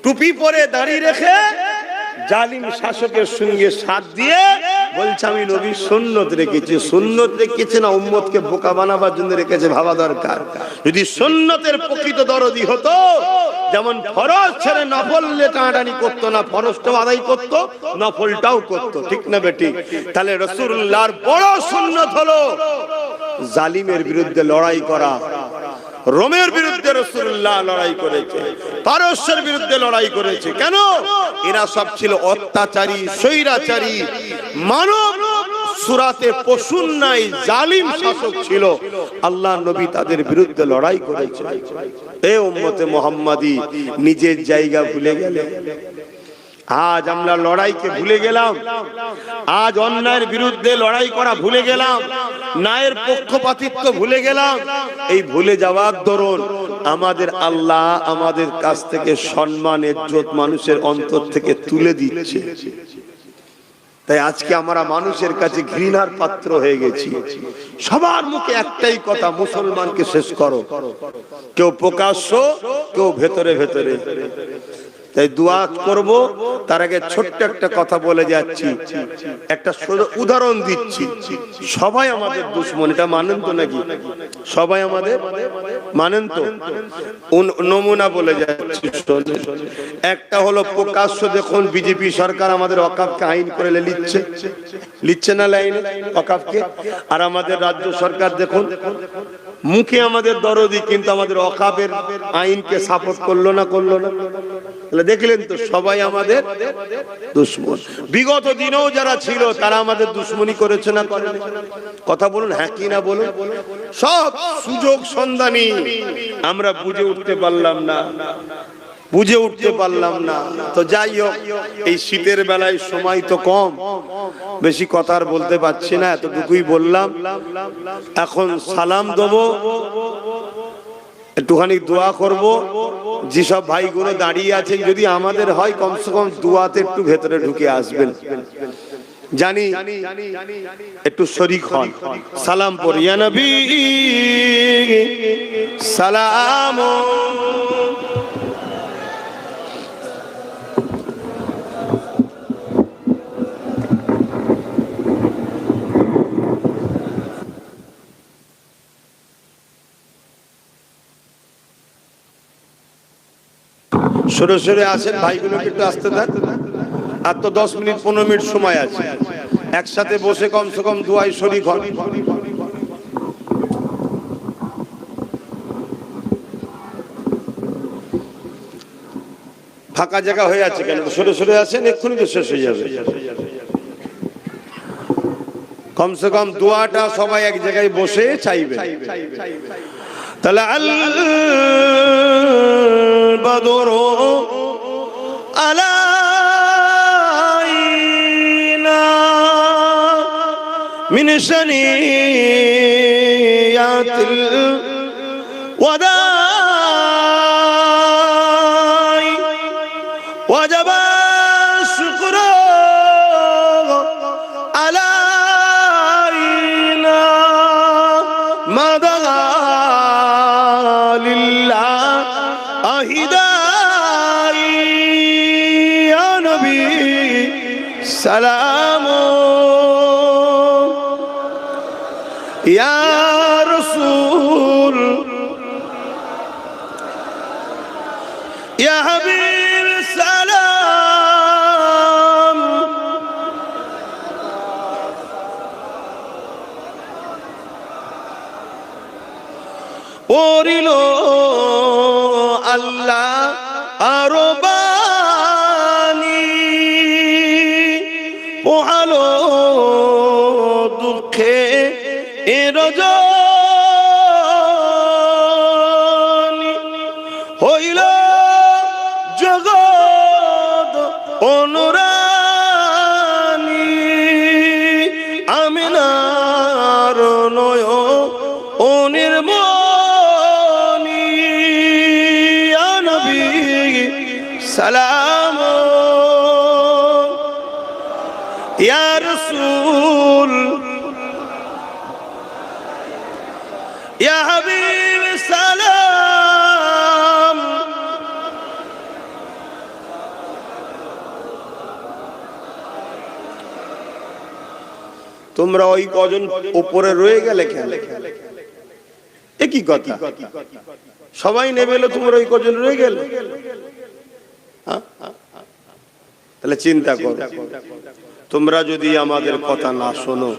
টুপি পরে দাঁড়িয়ে রেখে জালিম শাসকের সঙ্গে সাথ দিয়ে বলছে আমি নবীর সুন্নত রেখেছি। সুন্নত রেখেছে না উম্মতকে বোকা বানাবার জন্য রেখেছে, ভাবা দরকার। যদি সুন্নতের প্রকৃত দরদি হতো, যেমন ফরজ ছেড়ে নফল টানাটানি করতো না, ফরজটাও আদায় করতো, নফলটাও করতো, ঠিক না বেটি? তাহলে রাসূলুল্লাহর বড় সুন্নত হলো জালিমের বিরুদ্ধে লড়াই করা। রোমের বিরুদ্ধে রাসূলুল্লাহ লড়াই করেছে, পারস্যের বিরুদ্ধে লড়াই করেছে। কেন? এরা সব ছিল অত্যাচারী, স্বৈরাচারী, মানব সুরাতে পশুর নাই জালিম শাসক ছিল। আল্লাহ নবী তাদের বিরুদ্ধে লড়াই করেছে। এ উম্মতে মুহাম্মাদি নিজের জায়গা ভুলে গেলে। আজ আমরা লড়াইকে ভুলে গেলাম, আজ অন্যায়ের বিরুদ্ধে লড়াই করা ভুলে গেলাম, ন্যায়ের পক্ষপাতিত্ব ভুলে গেলাম। এই ভুলে যাওয়ার দরুন আমাদের আল্লাহ আমাদের কাছ থেকে সম্মান ইজ্জত মানুষের অন্তর থেকে তুলে দিচ্ছে। তাই আজকে আমরা মানুষের কাছে ঘৃণার পাত্র হয়ে গেছি। সবার মুখে একটাই কথা, মুসলমানকে শেষ করো। কেউ প্রকাশ্য, কেউ ভেতরে ভেতরে। তাই দোয়া করব, তার আগে ছোট্ট একটা কথা বলে যাচ্ছি, একটা উদাহরণ দিচ্ছি। সবাই আমাদের দুশমন, এটা মানেন তো নাকি? সবাই আমাদের মানেন তো? নমুনা বলে যাচ্ছি। একটা হলো প্রকাশ্য, দেখুন বিজেপি সরকার আমাদের ওয়াকফকে আইন করে লিখছে না লাইনে ওয়াকফকে। আর আমাদের রাজ্য সরকার দেখুন মুখে আমাদের দরদি, কিন্তু আমাদের ওয়াকফের আইনকে সাপোর্ট করলো না। দেখলেন তো, সবাই আমাদের দুশমন। বিগত দিনেও যারা ছিল তারা আমাদের দুশমনি করেছে না? কথা বলুন, হ্যাঁ কি না বলুন? সব সুযোগ সন্ধানী, আমরা বুঝে উঠতে পারলাম না। তো যাই হোক, এই শীতের বেলায় সময় তো কম, বেশি কথা আর বলতে পারছি না, এতটুকুই বললাম। এখন সালাম দেবো, একটুখানি দোয়া করব। যেসব ভাইগুলো দাঁড়িয়ে আছেন, যদি আমাদের হয় কমসে কম দোয়াতে একটু ভেতরে ঢুকে আসবেন, জানি একটু শরীক হন। সালাম পড়ি, ইয়া নবী সালাম। সরে সরে আসেন, ভাইগুলোকে একটু আসতে দেন। আর তো 10 মিনিট 15 মিনিট সময় আছে, একসাথে বসে কমসে কম দোয়ায় শরীক হন। ফাঁকা জায়গা হয়ে আছে কেন? সরে সরে আসেন, এক্ষুনি তো শেষ হয়ে যাবে। কমসে কম দোয়াটা সবাই এক জায়গায় বসে চাইবে। তাহলে البدر علينا من ثنيات الوداع وجب الشكر علينا ما دعا لله أهداي يا نبي سلام يا رسول يا حبيب سلام রজনী হইল জগৎ অনুরানী আমিনার নয় অনির্মণি ইয়া নবী সালাম ইয়া রাসূল ইয়া হাবিব সালাম। তোমরা ওই কজন উপরে রয়ে গেলে কেন? একই কথা, সবাই নেবে, তোমরা ওই কজন রয়ে গেলে। তাহলে চিন্তা করো, তোমরা যদি আমাদের কথা না শোনো,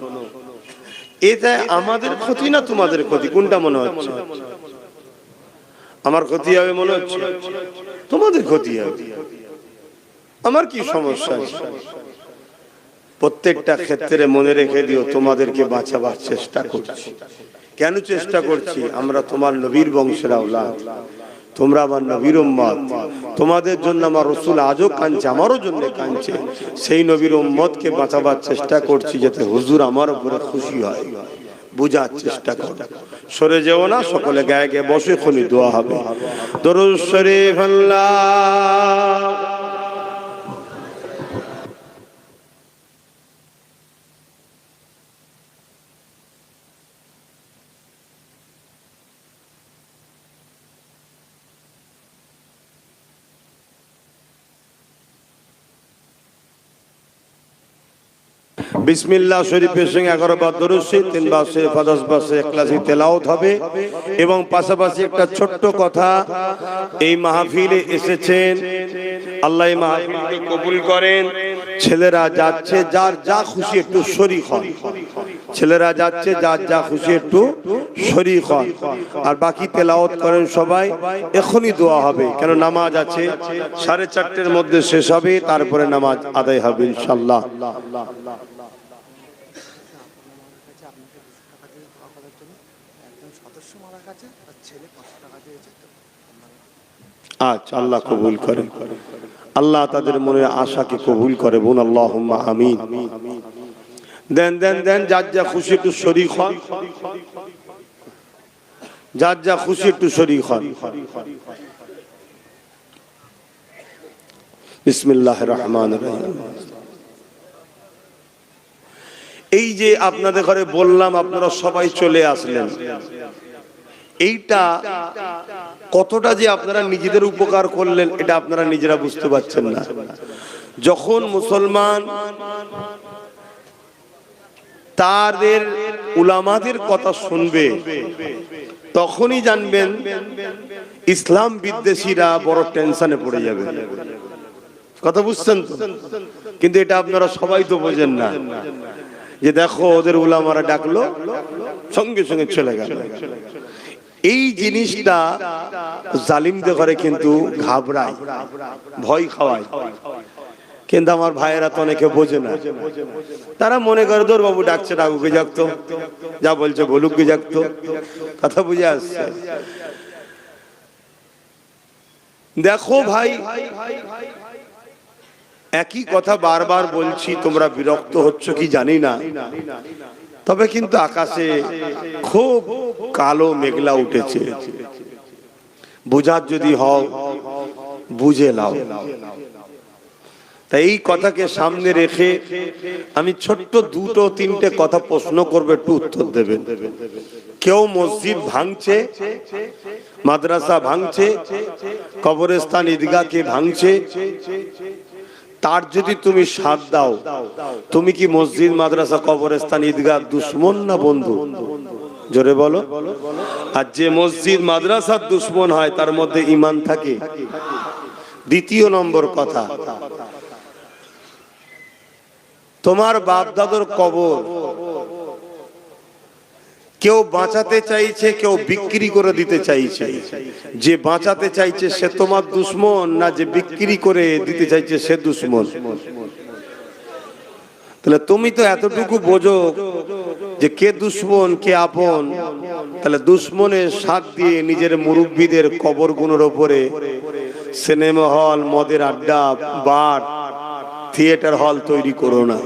এটা আমাদের ক্ষতি না তোমাদের ক্ষতি? কোনটা মনে হচ্ছে? আমার ক্ষতি হবে মনে হচ্ছে? তোমাদের ক্ষতি হবে। আমার কি সমস্যা আছে? প্রত্যেকটা ক্ষেত্রে মনে রেখে দিও, তোমাদেরকে বাঁচাবার চেষ্টা করছি। কেন চেষ্টা করছি? আমরা তোমার নবীর বংশের আওলাদ, তোমরা আমার নবীর উম্মত। তোমাদের জন্য আমার রাসূল আজও কাঁদছে, আমারও জন্য কাঁদছে। সেই নবীর উম্মতকে বাঁচাবার চেষ্টা করছি যাতে হুজুর আমার উপরে খুশি হয়। বুঝার চেষ্টা করো, সরে যেও না। সকলে গায়ে গায়ে বসে খনি দোয়া হবে। দরুদ শরীফ আল্লাহ। বিসমিল্লাহ শরীফের সঙ্গে 11 বার দরুদ শরীফ, 3 বার শরীফ, 10 বার শরীফ ইখলাসি তেলাওয়াত হবে। এবং পাশাপাশি একটা ছোট্ট কথা, এই মাহফিলে এসেছেন, আল্লাহ এই মাহফিলকে কবুল করেন। ছেলেরা যাচ্ছে, যার যা খুশি একটু শরীক হন। ছেলেরা যাচ্ছে, যার যা খুশি একটু শরীক হন। আর বাকি তেলাওয়াত করেন সবাই। এখনই দোয়া হবে, কেন নামাজ আছে, 4:30-এর মধ্যে শেষ হবে, তারপরে নামাজ আদায় হবে ইনশাআল্লাহ। আচ্ছা, আল্লাহ কবুল করেন, আল্লাহ তাদের মনের আশাকে কবুল করে। বোন আল্লাহুম্মা আমিন। দেন দেন দেন, যার যা খুশি একটু শরীক হন, যার যা খুশি একটু শরীক হন। বিসমিল্লাহির রহমানির রহিম। এই যে আপনাদের ঘরে বললাম, আপনারা সবাই চলে আসলেন, এইটা কতটা যে আপনারা নিজেদের উপকার করলেন, এটা আপনারা নিজেরা বুঝতে পারছেন না। যখন মুসলমান তাদের উলামাদের কথা শুনবে, তখনই জানবেন ইসলাম বিদ্বেষীরা বড় টেনশনে পড়ে যাবে। কথা বুঝছেন তো? কিন্তু এটা আপনারা সবাই তো বোঝেন না, যে দেখো ওদের উলামারা ডাকলো, সঙ্গে সঙ্গে চলে গেল। এই জিনিসটা জালিমদের ঘরে কিন্তু ঘাবড়ায়, ভয় খাওয়ায়। কিন্তু আমার ভাইয়েরা তো অনেকে বোঝে না, তারা মনে করে দৌড় বাবু ডাকছে, ডাকুকে যাকতো, যা বলছে বলুককে যাকতো। কথা বুঝে আসছে? দেখো ভাই, একই কথা বারবার বলছি, তোমরা বিরক্ত হচ্ছ কি জানি না, তবে কিন্তু আকাশে খুব কালো মেঘলা উঠেছে। বুঝার যদি হও বুঝে নাও। তাই এই কথাকে সামনে রেখে আমি ছোট্ট 2-3টে কথা প্রশ্ন করবে, একটু উত্তর দেবেন। কেউ মসজিদ ভাঙছে, মাদ্রাসা ভাঙছে, কবরস্থান ঈদগাহকে ভাঙছে, তার যদি তুমি সাথ দাও, তুমি কি মসজিদ মাদ্রাসা কবরস্থান ঈদগাহ দুশ্মন না বন্ধু? জোরে বলো। আর যে মসজিদ মাদ্রাসার দুশ্মন হয়, তার মধ্যে ঈমান থাকে? দ্বিতীয় নম্বর কথা, তোমার বাপ দাদুর কবর কেউ বাঁচাতে চাইছে, কেউ বিক্রি করে দিতে চাইছে। যে বাঁচাতে চাইছে সে তোমার দুশ্মন, না যে বিক্রি করে দিতে চাইছে সে দুশ্মন? তাহলে তুমি তো এতটুকু বোঝো যে কে দুশ্মন কে আপন। তাহলে দুশ্মনের সাথ দিয়ে নিজের মুরব্বীদের কবরগুলোর ওপরে সিনেমা হল, মদের আড্ডা, বার, থিয়েটার হল তৈরি করো না।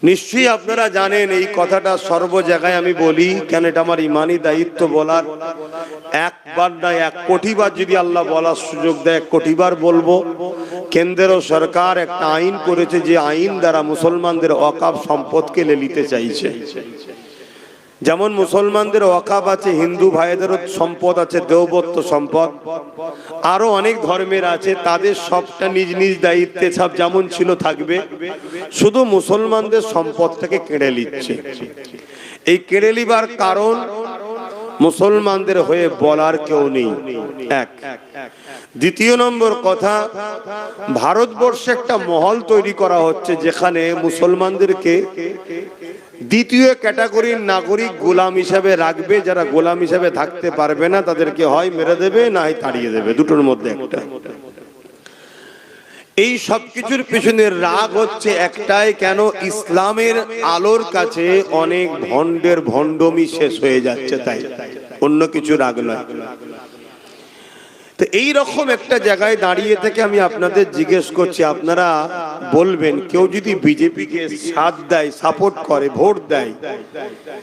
নিশ্চয়ই আপনারা জানেন এই কথাটা সর্ব জায়গায় আমি বলি, কেন এটা আমার ইমানি দায়িত্ব বলার। একবার না 1 কোটি বার যদি আল্লাহ বলার সুযোগ দেয় 1 কোটি বার বলবো। কেন্দ্র সরকার একটা আইন করেছে, যে আইন দ্বারা মুসলমানদের ওয়াকফ সম্পদকে নিতে চাইছে। যেমন মুসলমানদের ওয়াকফ আছে, হিন্দু ভাইদেরও সম্পদ আছে, দেওবত্ত সম্পদ, আরো অনেক ধর্মের আছে, তাদের সবটা নিজ নিজ দায়িত্বে সব যেমন ছিল থাকবে। শুধু মুসলমানদের সম্পদটাকে কেড়ে নিচ্ছে। এই কেড়ে নিবার কারণ মুসলমানদের হয়ে বলার কেউ নেই, এক। দ্বিতীয় নম্বর কথা, ভারতবর্ষে একটা মহল তৈরি করা হচ্ছে যেখানে মুসলমানদেরকে দ্বিতীয় ক্যাটাগরির নাগরিক গোলাম হিসাবে রাখবে। যারা গোলাম হিসাবে থাকতে পারবে না তাদেরকে হয় মেরে দেবে, না হয় তাড়িয়ে দেবে, দুটোর মধ্যে একটা। এই সব কিছুর পেছনে রাগ হচ্ছে একটাই, কেন ইসলামের আলোর কাছে অনেক ভণ্ডের ভণ্ডমি শেষ হয়ে যাচ্ছে, তাই অন্য কিছু রাগ নয়। তো এই রকম একটা জায়গায় দাঁড়িয়ে থেকে আমি আপনাদের জিজ্ঞেস করছি, আপনারা বলবেন কেউ যদি বিজেপিকে সাথ দেয়, সাপোর্ট করে, ভোট দেয়,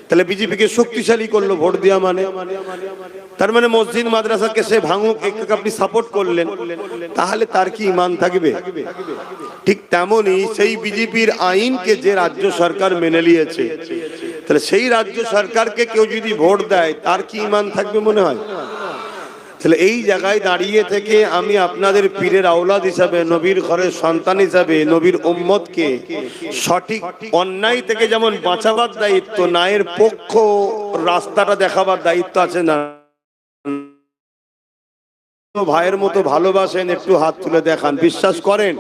তাহলে বিজেপিকে শক্তিশালী করলো ভোট দেওয়া মানে? তার মানে মসজিদ মাদ্রাসাকে সে ভাঙুক, আপনি সাপোর্ট করলেন, তাহলে তার কি ঈমান থাকবে? ঠিক তেমনি সেই বিজেপির আইনকে যে রাজ্য সরকার মেনে নিয়েছে, তাহলে সেই রাজ্য সরকারকে কেউ যদি ভোট দেয় তার কি ঈমান থাকবে মনে হয়? তাহলে এই জায়গায় দাঁড়িয়ে থেকে আমি আপনাদের পীরের আওলাদ হিসাবে, নবীর ঘরের সন্তান হিসাবে, নবীর উম্মতকে সঠিক অন্যায় থেকে যেমন বাঁচাবার দায়িত্ব, ন্যায়ের পক্ষ রাস্তাটা দেখাবার দায়িত্ব আছে না? ভাইয়ের মতো ভালোবাসেন, একটু হাত তুলে দেখান। বিশ্বাস করেন?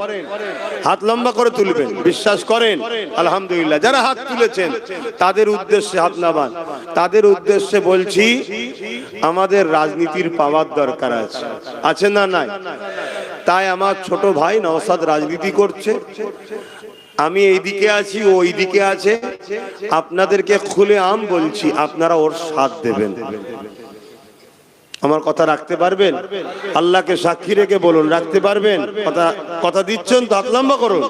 হাত লম্বা করে তুলবেন। বিশ্বাস করেন? আলহামদুলিল্লাহ। যারা হাত তুলেছেন তাদের উদ্দেশ্যে হাত নামান। তাদের উদ্দেশ্যে বলছি, আমাদের রাজনীতির পাওয়ার দরকার আছে, আছে না নাই? তাই আমার ছোট ভাই নওশাদ রাজনীতি করছে, আমি এইদিকে আছি, ও ওইদিকে আছে। আপনাদেরকে খুলে আম বলছি, আপনারা ওর সাথ দেবেন। আমার কথা রাখতে পারবেন? আল্লাহকে সাক্ষী রেখে বলুন, রাখতে পারবেন? কথা দিচ্ছেন তো? হাত লম্বা করুন।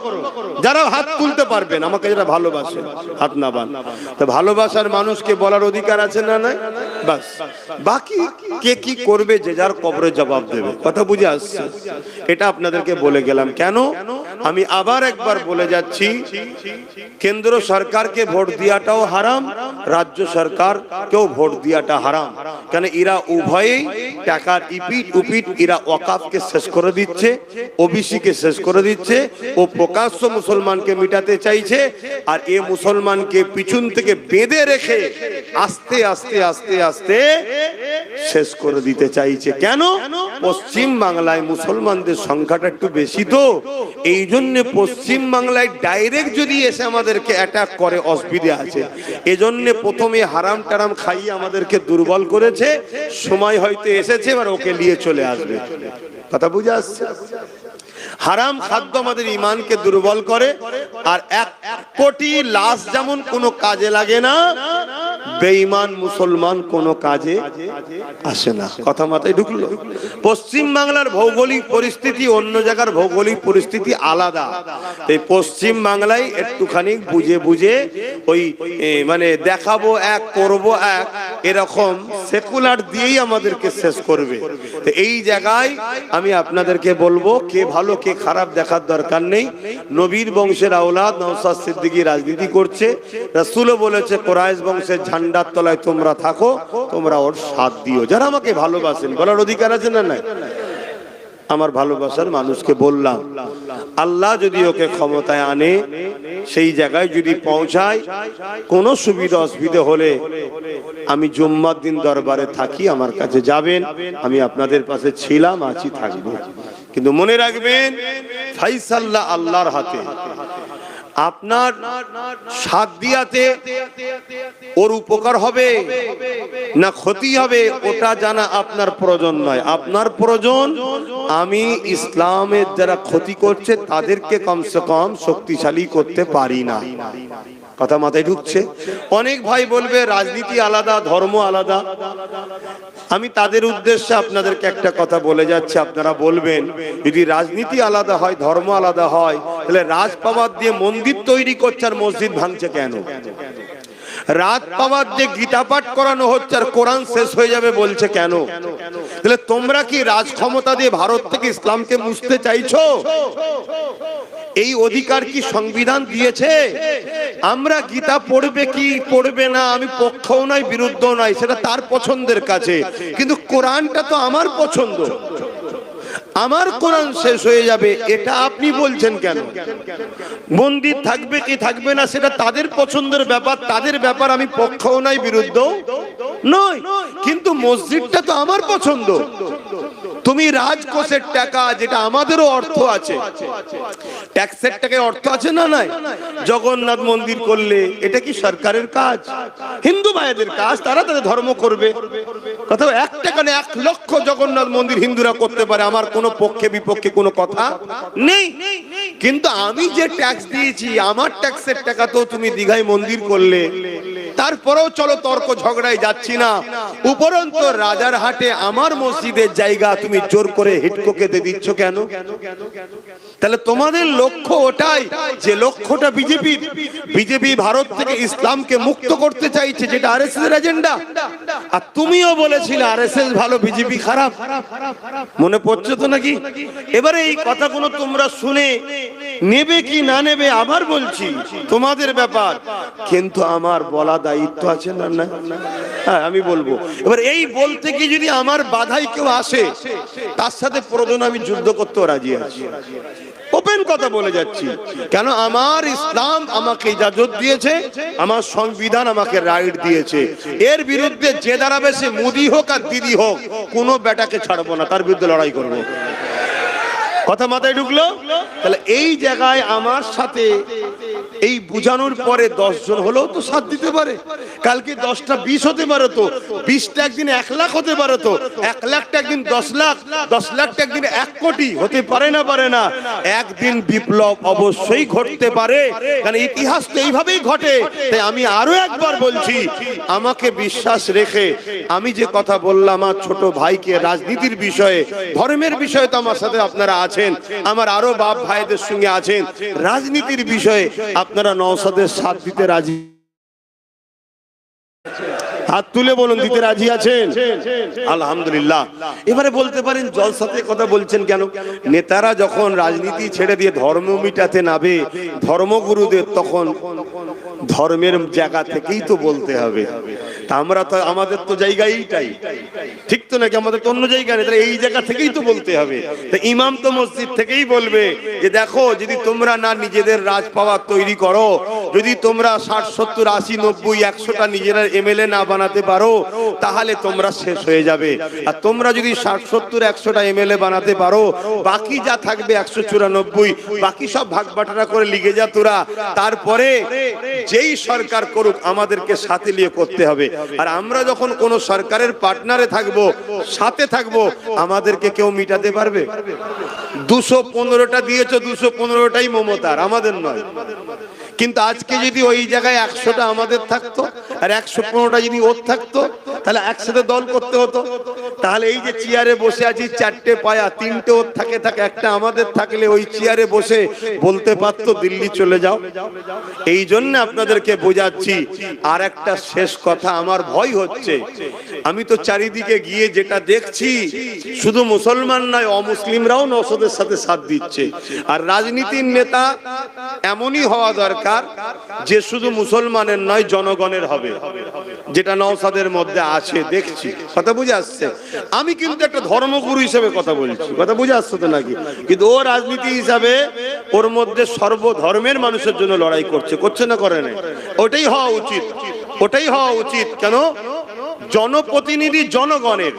যারা হাত তুলতে পারবেন, আমাকে যারা ভালোবাসেন হাত নামান। তো ভালোবাসার মানুষকে বলার অধিকার আছে না নাই? বাস, বাকি কে কি করবে যে যার কবরে জবাব দেবে। কথা বুঝে আসছে? এটা আপনাদেরকে বলে গেলাম। কেন? আমি আবার একবার বলে যাচ্ছি, কেন্দ্র সরকারকে ভোট দেওয়াটাও হারাম, রাজ্য সরকারকেও ভোট দেওয়াটা হারাম। কেন? এরা উভয়েই টাকার ইপিট উপিট, এরা ওয়াকফকে শেষ করে দিচ্ছে, ওবিসি কে শেষ করে দিচ্ছে। ও প্রকাশ্য মুসলমানকে মিটাতে চাইছে, আর এ মুসলমানকে পিছন থেকে বেঁধে রেখে আস্তে আস্তে আস্তে আস্তে শেষ করে দিতে চাইছে। কেন? পশ্চিম বাংলায় মুসলমানদের সংখ্যাটা একটু বেশি, তো এই জন্য পশ্চিম বাংলায় ডাইরেক্ট যদি এসে আমাদেরকে অ্যাটাক করে অসুবিধা আছে। এজন্য প্রথমে হারাম টারাম খাইয়ে আমাদেরকে দুর্বল করেছে। সময় হয়তো এসেছে, এবার ওকে নিয়ে চলে আসবে। কথা বুঝে আসছে? হারাম খাদ্য আমাদের ঈমানকে দুর্বল করে। আর 1 কোটি লাশ যেমন কোনো কাজে লাগে না, বেঈমান মুসলমান কোনো কাজে আসে না। কথা মাথায় ঢুকলো? পশ্চিম বাংলার ভৌগোলিক পরিস্থিতি অন্য জায়গার ভৌগোলিক পরিস্থিতি আলাদা। এই পশ্চিম বাংলায় একটুখানি বুঝে বুঝে ওই মানে দেখাবো এক, করবো এক, এরকম সেকুলার দিয়েই আমাদেরকে শেষ করবে। তো এই জায়গায় আমি আপনাদেরকে বলবো, কে ভালো কে খারাপ দেখার দরকার নেই। নবীর বংশের আওলাদ নওশাদ সিদ্দিকী রাজনীতি করছে। রাসূলও বলেছে, কুরাইশ বংশের ঝান্ডার তলায় তোমরা থাকো, তোমরা ওর সাথ দিও। যারা আমাকে ভালোবাসেন, বলার অধিকার আছে না নাই? আমার ভালোবাসার মানুষকে বললাম, আল্লাহ যদি ওকে ক্ষমতায় আনে, সেই জায়গায় যদি পৌঁছায়, কোনো সুবিধা অসুবিধা হলে আমি জুম্মার দিন দরবারে থাকি, আমার কাছে যাবেন। আমি আপনাদের পাশে ছিলাম, আছি, থাকবো। কিন্তু মনে রাখবেন, ফাইসাল্লাহ আল্লাহর হাতে। আপনার সাথ দিয়াতে ওর উপকার হবে না ক্ষতি হবে ওটা জানা আপনার প্রয়োজন নয়। আপনার প্রয়োজন আমি ইসলামের যারা ক্ষতি করছে তাদেরকে কমসে কম শক্তিশালী করতে পারি না। কথা মাথায় ঢুকছে? অনেক ভাই বলবে রাজনীতি আলাদা, ধর্ম আলাদা। আমি তাদের উদ্দেশ্যে আপনাদেরকে একটা কথা বলে যাচ্ছি, আপনারা বলবেন যদি রাজনীতি আলাদা হয়, ধর্ম আলাদা হয়, তাহলে রাজপাওয়ার দিয়ে মন্দির তৈরি করছে আর মসজিদ ভাঙছে কেন? রাত পাওয়ার যে গীতা পাঠ করানো হচ্ছে আর কোরআন শেষ হয়ে যাবে বলছে কেন? তাহলে তোমরা কি রাজ ক্ষমতা দিয়ে ভারত থেকে ইসলামকে মুছতে চাইছো? এই অধিকার কি সংবিধান দিয়েছে? আমরা গীতা পড়বে কি পড়বে না আমি পক্ষও নয় বিরুদ্ধও নয়, সেটা তার পছন্দের কাছে, কিন্তু কোরআনটা তো আমার পছন্দ। আমার কোরআন শেষ হয়ে যাবে এটা আপনি বলছেন কেন? মন্দির থাকবে কি থাকবে না সেটা তাদের পছন্দের ব্যাপার, তাদের ব্যাপার, আমি পক্ষও নয় বিরুদ্ধও নয়, কিন্তু মসজিদটা তো আমার পছন্দ। তুমি রাজকোষের টাকা, যেটা আমাদেরও অর্থ আছে, ট্যাক্সের টাকায় অর্থ আছে না নাই? জগন্নাথ মন্দির করলে এটা কি সরকারের কাজ? হিন্দু ভাইদের কাজ, তারা তাদের ধর্ম করবে। কথা 1 টাকা না 1 লক্ষ জগন্নাথ মন্দির হিন্দুরা করতে পারে, আমার কোনো পক্ষে বিপক্ষে কোনো কথা নেই। কিন্তু আমি যে ট্যাক্স দিয়েছি, আমার ট্যাক্সের টাকা তো তুমি দীঘায় মন্দির করলে, তারপরেও চলো তর্ক ঝগড়ায় যাচ্ছি না, উপরন্তু রাজার হাটে আমার মসজিদের জায়গা তুমি জোর করে হিটকোকে দিচ্ছ কেন? তাহলে তোমাদের লক্ষ্য ওটাই, যে লক্ষ্যটা বিজেপি ভারত থেকে ইসলামকে মুক্ত করতে চাইছে, যেটা আরএসএস এর এজেন্ডা। আর তুমিও বলেছিলে আরএসএস ভালো বিজেপি খারাপ, মনে পড়ছে তো নাকি? এবারে এই কথাগুলো তোমরা শুনে নেবে কি না নেবে আবার বলছি তোমাদের ব্যাপার, কিন্তু আমার বলা দায়িত্ব আছে না? না হ্যাঁ আমি বলবো। এবার এই বলতে কি যদি আমার বাধাই কেউ আসে, তার সাথে প্রয়োজন আমি যুদ্ধ করতে রাজি আছি, ওপেন কথা বলে যাচ্ছি। কেন? আমার ইসলাম আমাকে ইজাজত দিয়েছে, আমার সংবিধান আমাকে রাইট দিয়েছে। এর বিরুদ্ধে যে দাঁড়াবে সে মোদি হোক আর দিদি হোক, কোনো বেটাকে ছাড়বো না, তার বিরুদ্ধে লড়াই করবো। কথা মাথায় ঢুকলো? তাহলে এই জায়গায় আমার সাথে এই বুঝানোর পরে 10 জন হলেও তো সাথ দিতে পারে। কালকে 10টা 20 হতে পারে, তো 20টা একদিন 1 লাখ হতে পারে, তো 1 লাখটা একদিন 10 লাখ, 10 লাখটা একদিন 1 কোটি হতে পারে না? পারে না? একদিন বিপ্লব অবশ্যই ঘটতে পারে, কারণ ইতিহাস তো এইভাবেই ঘটে। তাই আমি আরো একবার বলছি, আমাকে বিশ্বাস রেখে আমি যে কথা বললাম আমার ছোট ভাইকে রাজনীতির বিষয়ে, ধর্মের বিষয়ে তো আমার সাথে আপনারা আছেন, আমার আরো বাপ ভাইদের সঙ্গে আছেন, রাজনীতির বিষয়ে আপনারা নওশাদের সাথ দিতে রাজি? হাত তুলে বলুন, দিতে রাজি আছেন? আলহামদুলিল্লাহ। এবারে বলতে পারেন জলসাতে কথা বলছেন কেন? নেতারা যখন রাজনীতি ছেড়ে দিয়ে ধর্ম মিটাতে নামে ধর্মগুরুদের, তখন ধর্মের জায়গা থেকেই তো বলতে হবে। তা আমরা তো আমাদের তো জায়গা এইটাই, ঠিক তো নাকি? আমাদের তো অন্য জায়গা নেই, তাহলে এই জায়গা থেকেই তো বলতে হবে। তা ইমাম তো মসজিদ থেকেই বলবে যে দেখো, যদি তোমরা না নিজেদের রাজ পাওয়ার তৈরি করো, যদি তোমরা 60, 70, 80, 90, 100টা নিজেরা এমএলএ না বানাতে পারো, তাহলে তোমরা শেষ হয়ে যাবে। আর তোমরা যদি 60, 70, 100টা এমএলএ বানাতে পারো, বাকি যা থাকবে 194, বাকি সব ভাগ বাটোয়ারা করে লিগে যা তোরা, তারপরে যেই সরকার করুক আমাদেরকে সাথে নিয়ে করতে হবে। আর আমরা যখন কোন সরকারের পার্টনারে থাকবো, সাথে থাকবো, আমাদেরকে কেউ মিটাতে পারবে? 215টা দিয়েছো, 215টাই মমতার, আমাদের নয়। কিন্তু আজকে যদি ওই জায়গায় 100টা আমাদের থাকতো আর 115টা যদি ওর থাকতো, তাহলে একসাথে দল করতে হতো। তাহলে এই যে চেয়ারে বসে আছি, 4টে পায়া, 3টে ওর থাকে, একটা আমাদের থাকলে ওই চেয়ারে বসে বলতে পারতো দিল্লি চলে যাও। এই জন্য আপনাদেরকে বোঝাচ্ছি। আর একটা শেষ কথা, আমার ভয় হচ্ছে, আমি তো চারিদিকে গিয়ে যেটা দেখছি, শুধু মুসলমান নয় অমুসলিমরাও নওশাদের সাথে সাথ দিচ্ছে। আর রাজনীতির নেতা এমনই হওয়া দরকার যে শুধু মুসলমানের নয় জনগণের হবে, যেটা নওশাদের মধ্যে আছে দেখছি। কথা বুঝে আসছে? আমি কিন্তু একটা ধর্মগুরু হিসেবে কথা বলছি, কথা বুঝে আসছে তো নাকি? কিন্তু ও রাজনীতি হিসাবে ওর মধ্যে সর্বধর্মের মানুষের জন্য লড়াই করছে, করছে না করে না? ওটাই হওয়া উচিত, ওটাই হওয়া উচিত। কেন? জনপ্রতিনিধি জনগণের,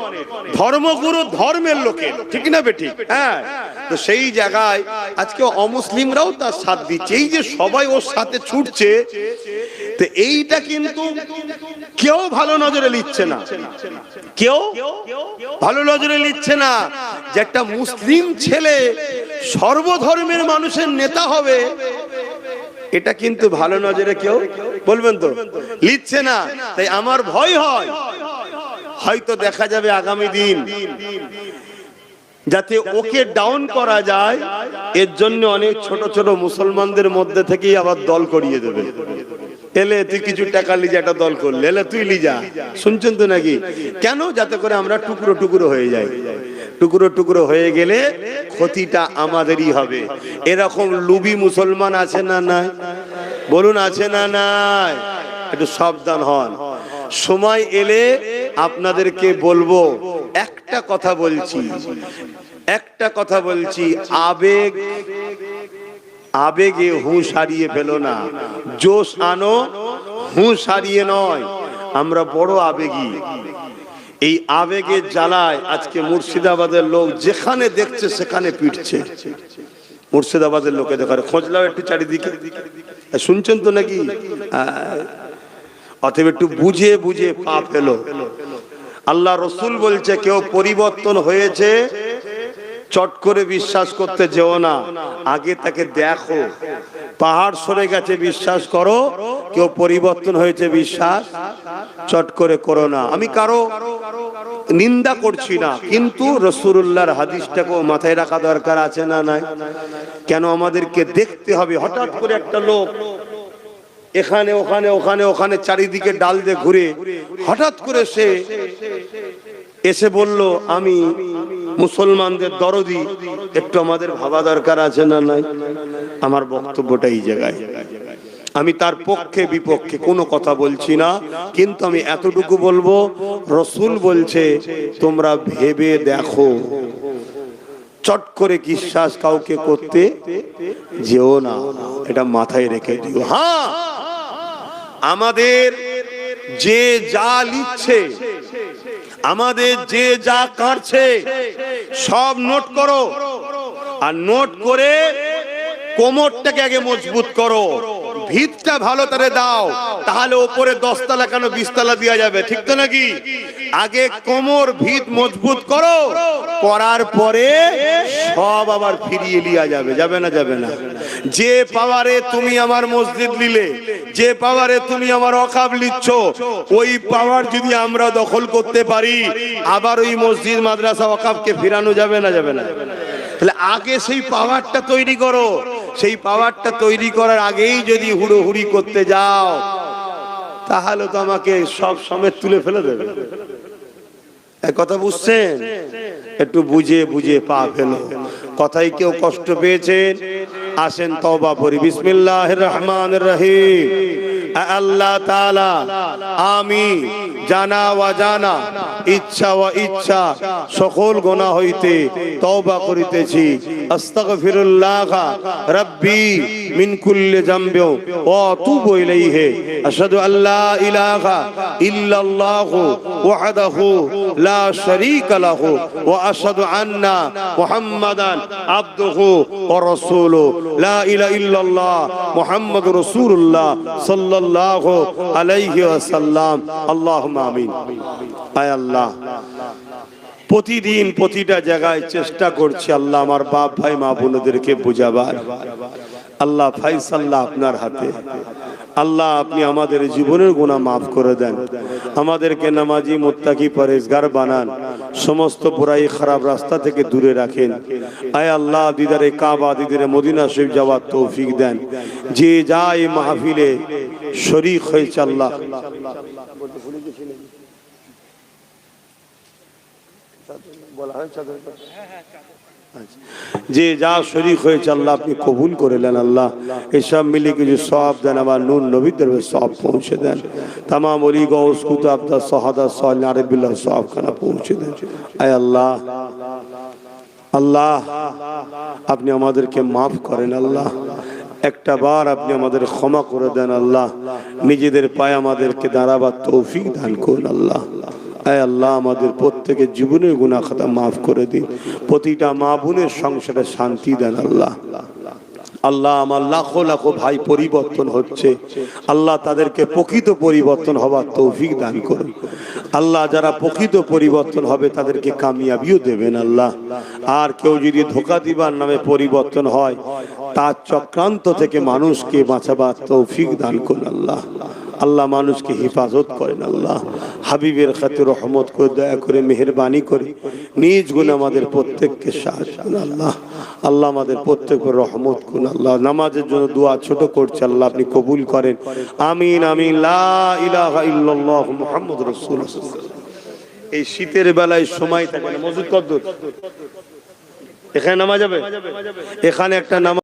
ধর্মগুরু ধর্মের লোকের, ঠিক না বেঠিক? হ্যাঁ, তো সেই জায়গায় আজকে অমুসলিমরাও তার সাথ দিচ্ছে। এই যে সবাই ওর সাথে ছুটছে, তো এইটা কিন্তু কেউ ভালো নজরে নিচ্ছে না, কেউ ভালো নজরে নিচ্ছে না যে একটা মুসলিম ছেলে সর্বধর্মের মানুষের নেতা হবে, এটা কিন্তু ভালো নজরে কেউ বলবেন তো লিখছে না। তাই আমার ভয় হয়, হয়তো দেখা যাবে আগামী দিন যাতে ওকে ডাউন করা যায়, এর জন্য অনেক ছোট ছোট মুসলমানদের মধ্যে থেকেই আবার দল করিয়ে দেবে। এলে তুই কিছু টাকা লিজা, একটা দল করলে, এলে তুই লিজা, শুনছেন তো নাকি? কেন? যাতে করে আমরা টুকরো টুকরো হয়ে যাই। টুকরো টুকরো হয়ে গেলে ক্ষতিটা আমাদেরই হবে। এরকম লুবি মুসলমান আছে না নাই? বলুন, আছে না নাই? একটু সাবধান হন। সময় এলে আপনাদেরকে বলবো। একটা কথা বলছি, একটা কথা বলছি, আবেগে হুঁশ হারিয়ে ফেলো না, জোশ আনো, হুঁশ হারিয়ে নয়। আমরা বড় আবেগী, এই আবেগের জ্বালায় আজকে মুর্শিদাবাদের লোক যেখানে দেখছে সেখানে পিটছে। মুর্শিদাবাদের লোকে দেখার খোঁজ লাও একটু চারিদিকে, শুনছেন তো নাকি? অতএব একটু বুঝে বুঝে পা ফেলো। আল্লাহ রসুল বলছে, কেউ পরিবর্তন হয়েছে চট করে বিশ্বাস করতে যেও না, আগে তাকে দেখো। পাহাড় সরে গেছে বিশ্বাস করো, কেউ পরিবর্তন হয়েছে বিশ্বাস চট করে করো না। আমি কারো নিন্দা করছি না, কিন্তু রাসূলুল্লাহর হাদিসটাকে মাথায় রাখা দরকার আছে না নাই? কেন আমাদেরকে দেখতে হবে? হঠাৎ করে একটা লোক এখানে ওখানে ওখানে ওখানে চারিদিকে ডাল দিয়ে ঘুরে হঠাৎ করে সে এসে বলল আমি মুসলমানদের দরদি, একটু আমাদের ভাবা দরকার আছে না নাই? আমার বক্তব্যটা এই জায়গায়, আমি তার পক্ষে বিপক্ষে কোনো কথা বলছি না, কিন্তু আমি এতটুকু বলবো, রসুল বলছে তোমরা ভেবে দেখো, চট করে বিশ্বাস কাউকে করতে যেও না, এটা মাথায় রেখে দিও। হ্যাঁ, আমাদের যে যা লিখছে, আমাদের যে যা কাটছে, সব নোট করো, আর নোট করে কোমরটাকে আগে মজবুত করো, ভিতটা ভালো করে দাও, তাহলে উপরে 10 তলা কেন 20 তলা দেওয়া যাবে, ঠিক তো নাকি? আগে কোমর ভিত মজবুত করো, করার পরে সব আবার ফিরিয়ে লিয়া যাবে। যাবে না? যাবে না। যে পাওয়ারে তুমি আমার মসজিদ নিলে, যে পাওয়ারে তুমি আমার ওয়াকফ লিচ্ছ, ওই পাওয়ার যদি আমরা দখল করতে পারি, আবার ওই মসজিদ মাদ্রাসা ওয়াকফকে ফিরানো যাবে না? যাবে না। তাহলে আগে সেই পাওয়ারটা তৈরি করো। সেই পাওয়ারটা তৈরি করার আগেই যদি হুড়োহুড়ি করতে যাও, তাহলে তো আমাকে সব সমেত তুলে ফেলে দেবে। এক কথা বুঝছেন? একটু বুঝে বুঝে পা ফেলো। কথাই কেউ কষ্ট পেয়েছেন, আসেন তওবা করি। বিসমিল্লাহির রহমানির রহিম। আল্লাহ তাআলা, আমি জানা অজানা, ইচ্ছা ও ইচ্ছা সকল গুনাহ হইতে তওবা করিতেছি। আস্তাগফিরুল্লাহ রাব্বি মিন কুল্লি যামবি ওয়া আতুবু ইলাইহি। আশহাদু আল্লা ইলাহা ইল্লাল্লাহু ওয়াহদাহু লা শারীকা লাহু ওয়া আশহাদু আন্না মুহাম্মাদান আবদুহু ওয়া রাসূলুহু। লা ইলাহা ইল্লাল্লাহ মুহাম্মাদুর রাসূলুল্লাহ সাল্লাল্লাহু আলাইহি ওয়াসাল্লাম। আল্লাহুম্মা আমিন। আয় আল্লাহ, প্রতিদিন প্রতিটা জায়গায় চেষ্টা করছি আল্লাহ আমার বাপ ভাই মা বোনদেরকে বুঝাবার। আল্লাহ ফাইসাল্লাহ আপনার হাতে। আল্লাহ আপনি আমাদের জীবনের গুনাহ মাফ করে দেন, আমাদেরকে নামাজি মুত্তাকি পরহেজগার বানান, সমস্ত বুরাই খারাপ রাস্তা থেকে দূরে রাখেন। আয় আল্লাহ, দিদারে কাবা দিদারে মদিনা শরীফ যাওয়ার তৌফিক দেন। যে যায় মাহফিলে শরীক হয়েছে আল্লাহ, যে যা শরীক হয়েছে আল্লাহ আপনি কবুল করে নেন। আল্লাহ এসব মিলে কিছু সওয়াব দেন, আমার নূর নবীদের সওয়াব পৌঁছে দেন। तमाम ওলি গৌস কুতুব দা সাহাদা সালিহিন আরবিল্লাহ সওয়াব খানা পৌঁছে দেন। আয় আল্লাহ, আল্লাহ আপনি আমাদেরকে মাফ করেন। আল্লাহ একটা বার আপনি আমাদের ক্ষমা করে দেন আল্লাহ, নিজেদের পায়ে আমাদেরকে দাঁড়াবার তৌফিক দান করুন আল্লাহ। আয় আল্লাহ, আমাদের প্রত্যেকের জীবনের গুনাহ খাতা মাফ করে দিন, প্রতিটা মা বোনের সংসারে শান্তি দেন আল্লাহ। আল্লাহ, আমার লাখো লাখো ভাই পরিবর্তন হচ্ছে, আল্লাহ তাদেরকে প্রকৃত পরিবর্তন হবার তৌফিক দান করুন আল্লাহ। যারা প্রকৃত পরিবর্তন হবে তাদেরকে কামিয়াবিও দেবেন আল্লাহ। আর কেউ যদি ধোঁকা দিবার নামে পরিবর্তন হয়, তার চক্রান্ত থেকে মানুষকে বাঁচাবার তৌফিক দান করুন আল্লাহ। আল্লাহ, মানুষকে হেফাজত করেন আল্লাহ। হাবিবের খাতির রহমত করে, দয়া করে, মেহেরবানি করে নিজ গুণে আমাদের প্রত্যেককে সাহায্য করুন আল্লাহ। আল্লাহ, আমাদের প্রত্যেকের রহমত করুন আল্লাহ। নামাজের জন্য দোয়া ছোট করছে আল্লাহ, আপনি কবুল করেন। আমিন আমিন। লা ইলাহা ইল্লাল্লাহ মুহাম্মাদুর রাসূলুল্লাহ। এই শীতের বেলায় সময় থাকে না, মসজিদ কত দূর? এখানে নামাজ হবে, এখানে একটা নামাজ